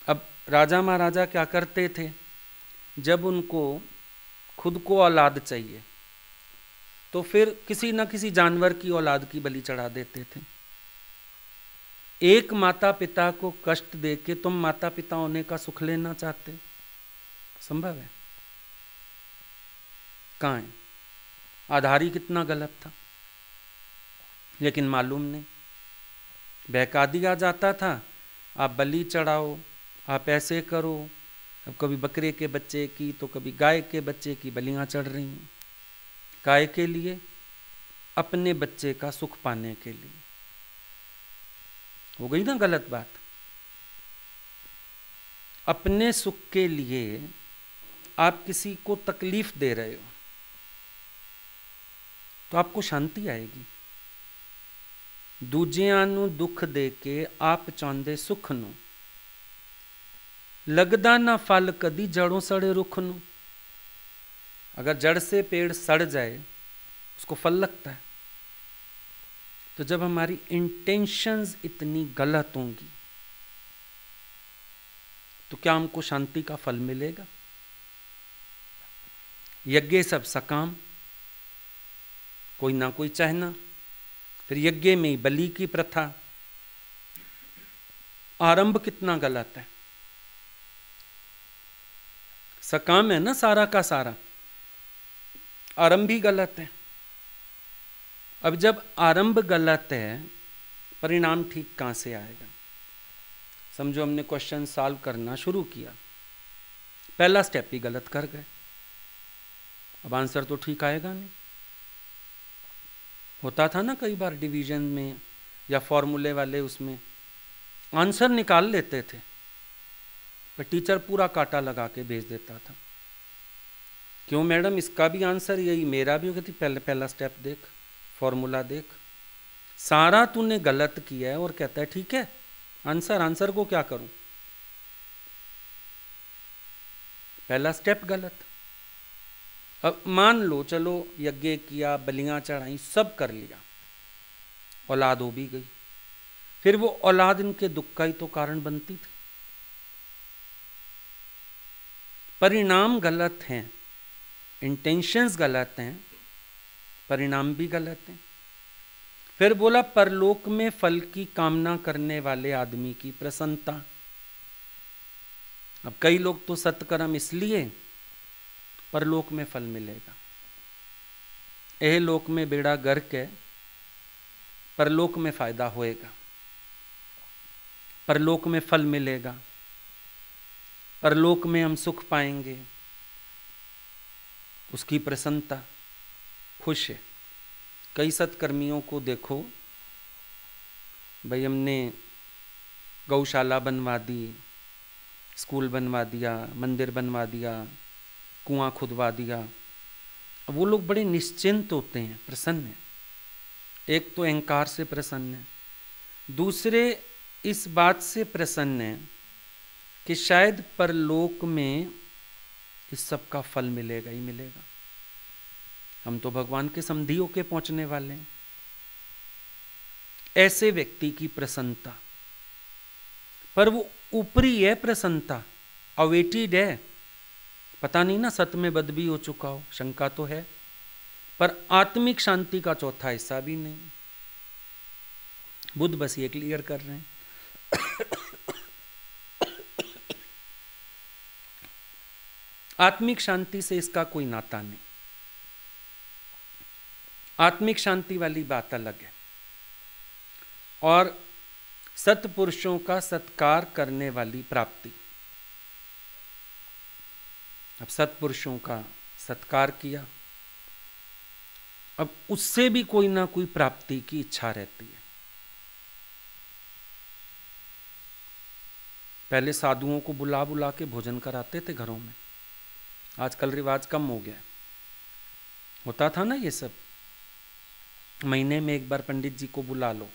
अब राजा महाराजा क्या करते थे, जब उनको खुद को औलाद चाहिए तो फिर किसी न किसी जानवर की औलाद की बलि चढ़ा देते थे। एक माता पिता को कष्ट देके तुम माता पिता होने का सुख लेना चाहते, संभव है? कहाँ है? आधार ही कितना गलत था, लेकिन मालूम नहीं। बहका दिया जाता था, आप बलि चढ़ाओ, आप ऐसे करो। अब कभी बकरे के बच्चे की तो कभी गाय के बच्चे की बलियां चढ़ रही हैं। गाय के लिए, अपने बच्चे का सुख पाने के लिए। हो गई ना गलत बात। अपने सुख के लिए आप किसी को तकलीफ दे रहे हो तो आपको शांति आएगी। दूजियां नू दुख दे के आप चाहते सुख नू, लगदा ना फल कदी जड़ों सड़े रुख नू। अगर जड़ से पेड़ सड़ जाए उसको फल लगता है। तो जब हमारी इंटेंशंस इतनी गलत होंगी तो क्या हमको शांति का फल मिलेगा? यज्ञ सब सकाम, कोई ना कोई चाहना। फिर यज्ञ में बलि की प्रथा, आरंभ कितना गलत है। सकाम है ना सारा का सारा, आरंभ भी गलत है। अब जब आरंभ गलत है, परिणाम ठीक कहां से आएगा? समझो हमने क्वेश्चन सॉल्व करना शुरू किया, पहला स्टेप ही गलत कर गए, अब आंसर तो ठीक आएगा नहीं। होता था ना कई बार डिवीजन में या फॉर्मूले वाले, उसमें आंसर निकाल लेते थे पर टीचर पूरा काटा लगा के भेज देता था। क्यों मैडम, इसका भी आंसर यही, मेरा भी। कहती पहले पहला स्टेप देख, फॉर्मूला देख, सारा तूने गलत किया है और कहता है ठीक है आंसर को क्या करूं? पहला स्टेप गलत। अब मान लो चलो यज्ञ किया, बलियां चढ़ाई, सब कर लिया, औलाद हो भी गई, फिर वो औलाद इनके दुख का ही तो कारण बनती थी। परिणाम गलत हैं, इंटेंशंस गलत हैं, परिणाम भी गलत हैं। फिर बोला परलोक में फल की कामना करने वाले आदमी की प्रसन्नता। अब कई लोग तो सत्कर्म इसलिए परलोक में फल मिलेगा, एह लोक में बेड़ा गर्क है, परलोक में फायदा होएगा, परलोक में फल मिलेगा, परलोक में हम सुख पाएंगे, उसकी प्रसन्नता, खुश है। कई सत्कर्मियों को देखो, भाई हमने गौशाला बनवा दी, स्कूल बनवा दिया, मंदिर बनवा दिया, कुआं खुदवा दिया, वो लोग बड़े निश्चिंत होते हैं, प्रसन्न हैं। एक तो अहंकार से प्रसन्न है, दूसरे इस बात से प्रसन्न है कि शायद परलोक में इस सब का फल मिलेगा ही मिलेगा, हम तो भगवान के समधी होके पहुंचने वाले हैं। ऐसे व्यक्ति की प्रसन्नता, पर वो ऊपरी है प्रसन्नता, अवेटेड है, पता नहीं ना सत में बद भी हो चुका हो, शंका तो है, पर आत्मिक शांति का चौथा हिस्सा भी नहीं। बुद्ध बस ये क्लियर कर रहे हैं। आत्मिक शांति से इसका कोई नाता नहीं, आत्मिक शांति वाली बात अलग है। और सत्पुरुषों का सत्कार करने वाली प्राप्ति, अब सत्पुरुषों का सत्कार किया, अब उससे भी कोई ना कोई प्राप्ति की इच्छा रहती है। पहले साधुओं को बुला बुला के भोजन कराते थे घरों में, आजकल रिवाज कम हो गया, होता था ना ये सब, महीने में एक बार पंडित जी को बुला लो,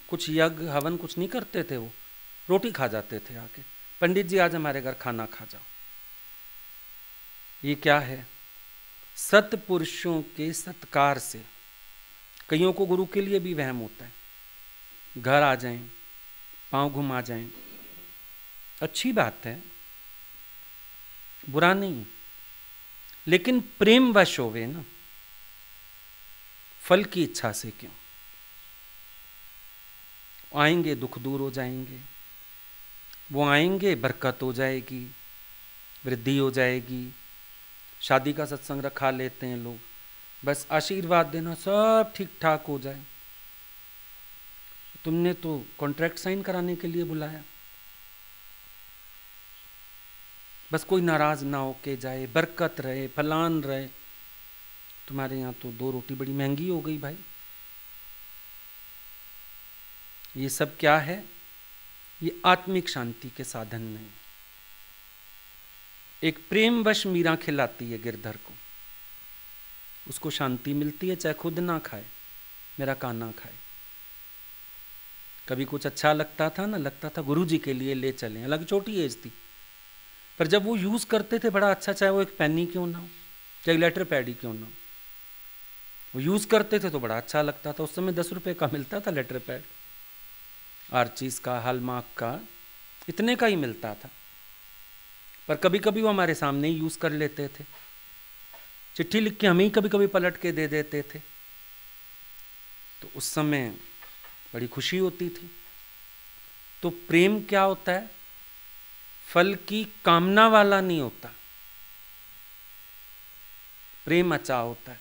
कुछ यज्ञ हवन कुछ नहीं करते थे, वो रोटी खा जाते थे आके, पंडित जी आज हमारे घर खाना खा जाओ। ये क्या है? सत्पुरुषों के सत्कार से। कईयों को गुरु के लिए भी वहम होता है, घर आ जाएं, पांव घुमा जाएं, अच्छी बात है, बुरा नहीं है, लेकिन प्रेम वश होवे ना, फल की इच्छा से क्यों? आएंगे दुख दूर हो जाएंगे, वो आएंगे बरकत हो जाएगी, वृद्धि हो जाएगी। शादी का सत्संग रखा लेते हैं लोग, बस आशीर्वाद देना सब ठीक ठाक हो जाए। तुमने तो कॉन्ट्रैक्ट साइन कराने के लिए बुलाया, बस कोई नाराज ना होके जाए, बरकत रहे, फलान रहे। तुम्हारे यहाँ तो 2 रोटी बड़ी महंगी हो गई भाई। ये सब क्या है? ये आत्मिक शांति के साधन नहीं। एक प्रेमवश मीरा खिलाती है गिरधर को, उसको शांति मिलती है, चाहे खुद ना खाए, मेरा कान्हा खाए। कभी कुछ अच्छा लगता था ना, लगता था गुरु जी के लिए ले चलें, हालांकि छोटी एज थी, पर जब वो यूज करते थे बड़ा अच्छा, चाहे वो एक पेनी क्यों ना हो, चाहे लेटर पैड ही क्यों ना हो, वो यूज करते थे तो बड़ा अच्छा लगता था। उस समय 10 रुपए का मिलता था लेटर पैड, आर्चिस का, हॉलमार्क का, इतने का ही मिलता था, पर कभी कभी वो हमारे सामने ही यूज कर लेते थे, चिट्ठी लिख के हमें ही कभी कभी पलट के दे देते थे, तो उस समय बड़ी खुशी होती थी। तो प्रेम क्या होता है? फल की कामना वाला नहीं होता, प्रेम अच्छा होता है।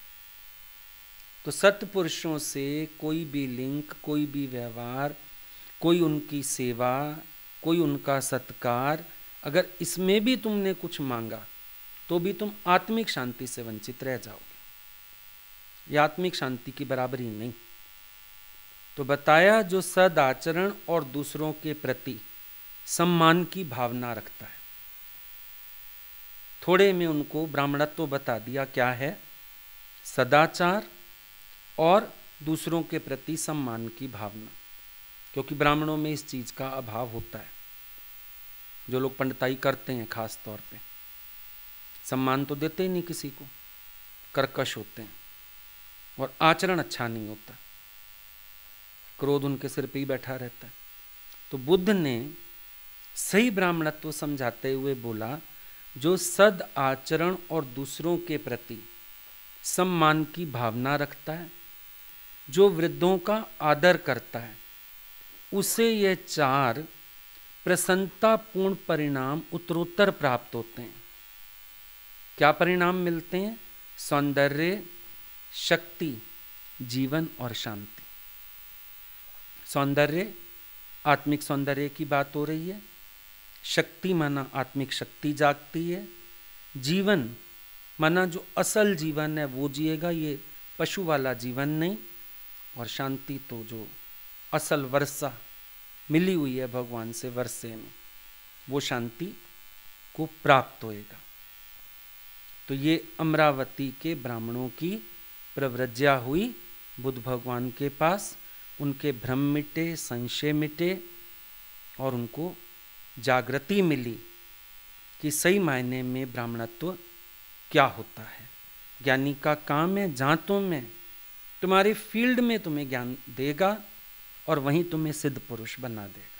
तो सत्पुरुषों से कोई भी लिंक, कोई भी व्यवहार, कोई उनकी सेवा, कोई उनका सत्कार, अगर इसमें भी तुमने कुछ मांगा तो भी तुम आत्मिक शांति से वंचित रह जाओगे। यह आत्मिक शांति की बराबरी नहीं। तो बताया जो सदाचरण और दूसरों के प्रति सम्मान की भावना रखता है। थोड़े में उनको ब्राह्मणत्व बता दिया, क्या है? सदाचार और दूसरों के प्रति सम्मान की भावना, क्योंकि ब्राह्मणों में इस चीज का अभाव होता है। जो लोग पंडिताई करते हैं खास तौर पे सम्मान तो देते ही नहीं किसी को, कर्कश होते हैं और आचरण अच्छा नहीं होता। क्रोध उनके सिर पे ही बैठा रहता है। तो बुद्ध ने सही ब्राह्मणत्व समझाते हुए बोला, जो सद आचरण और दूसरों के प्रति सम्मान की भावना रखता है, जो वृद्धों का आदर करता है, उसे ये 4 प्रसन्नतापूर्ण परिणाम उत्तरोत्तर प्राप्त होते हैं। क्या परिणाम मिलते हैं? सौंदर्य, शक्ति, जीवन और शांति। सौंदर्य, आत्मिक सौंदर्य की बात हो रही है। शक्ति माना आत्मिक शक्ति जागती है। जीवन माना जो असल जीवन है वो जिएगा, ये पशु वाला जीवन नहीं। और शांति तो जो असल वर्षा मिली हुई है भगवान से वर्षे में, वो शांति को प्राप्त होएगा। तो ये अमरावती के ब्राह्मणों की प्रव्रज्या हुई बुद्ध भगवान के पास। उनके भ्रम मिटे, संशय मिटे और उनको जागृति मिली कि सही मायने में ब्राह्मणत्व क्या होता है। ज्ञानी का काम है जातों में, तुम्हारे फील्ड में तुम्हें ज्ञान देगा और वहीं तुम्हें सिद्ध पुरुष बना देगा।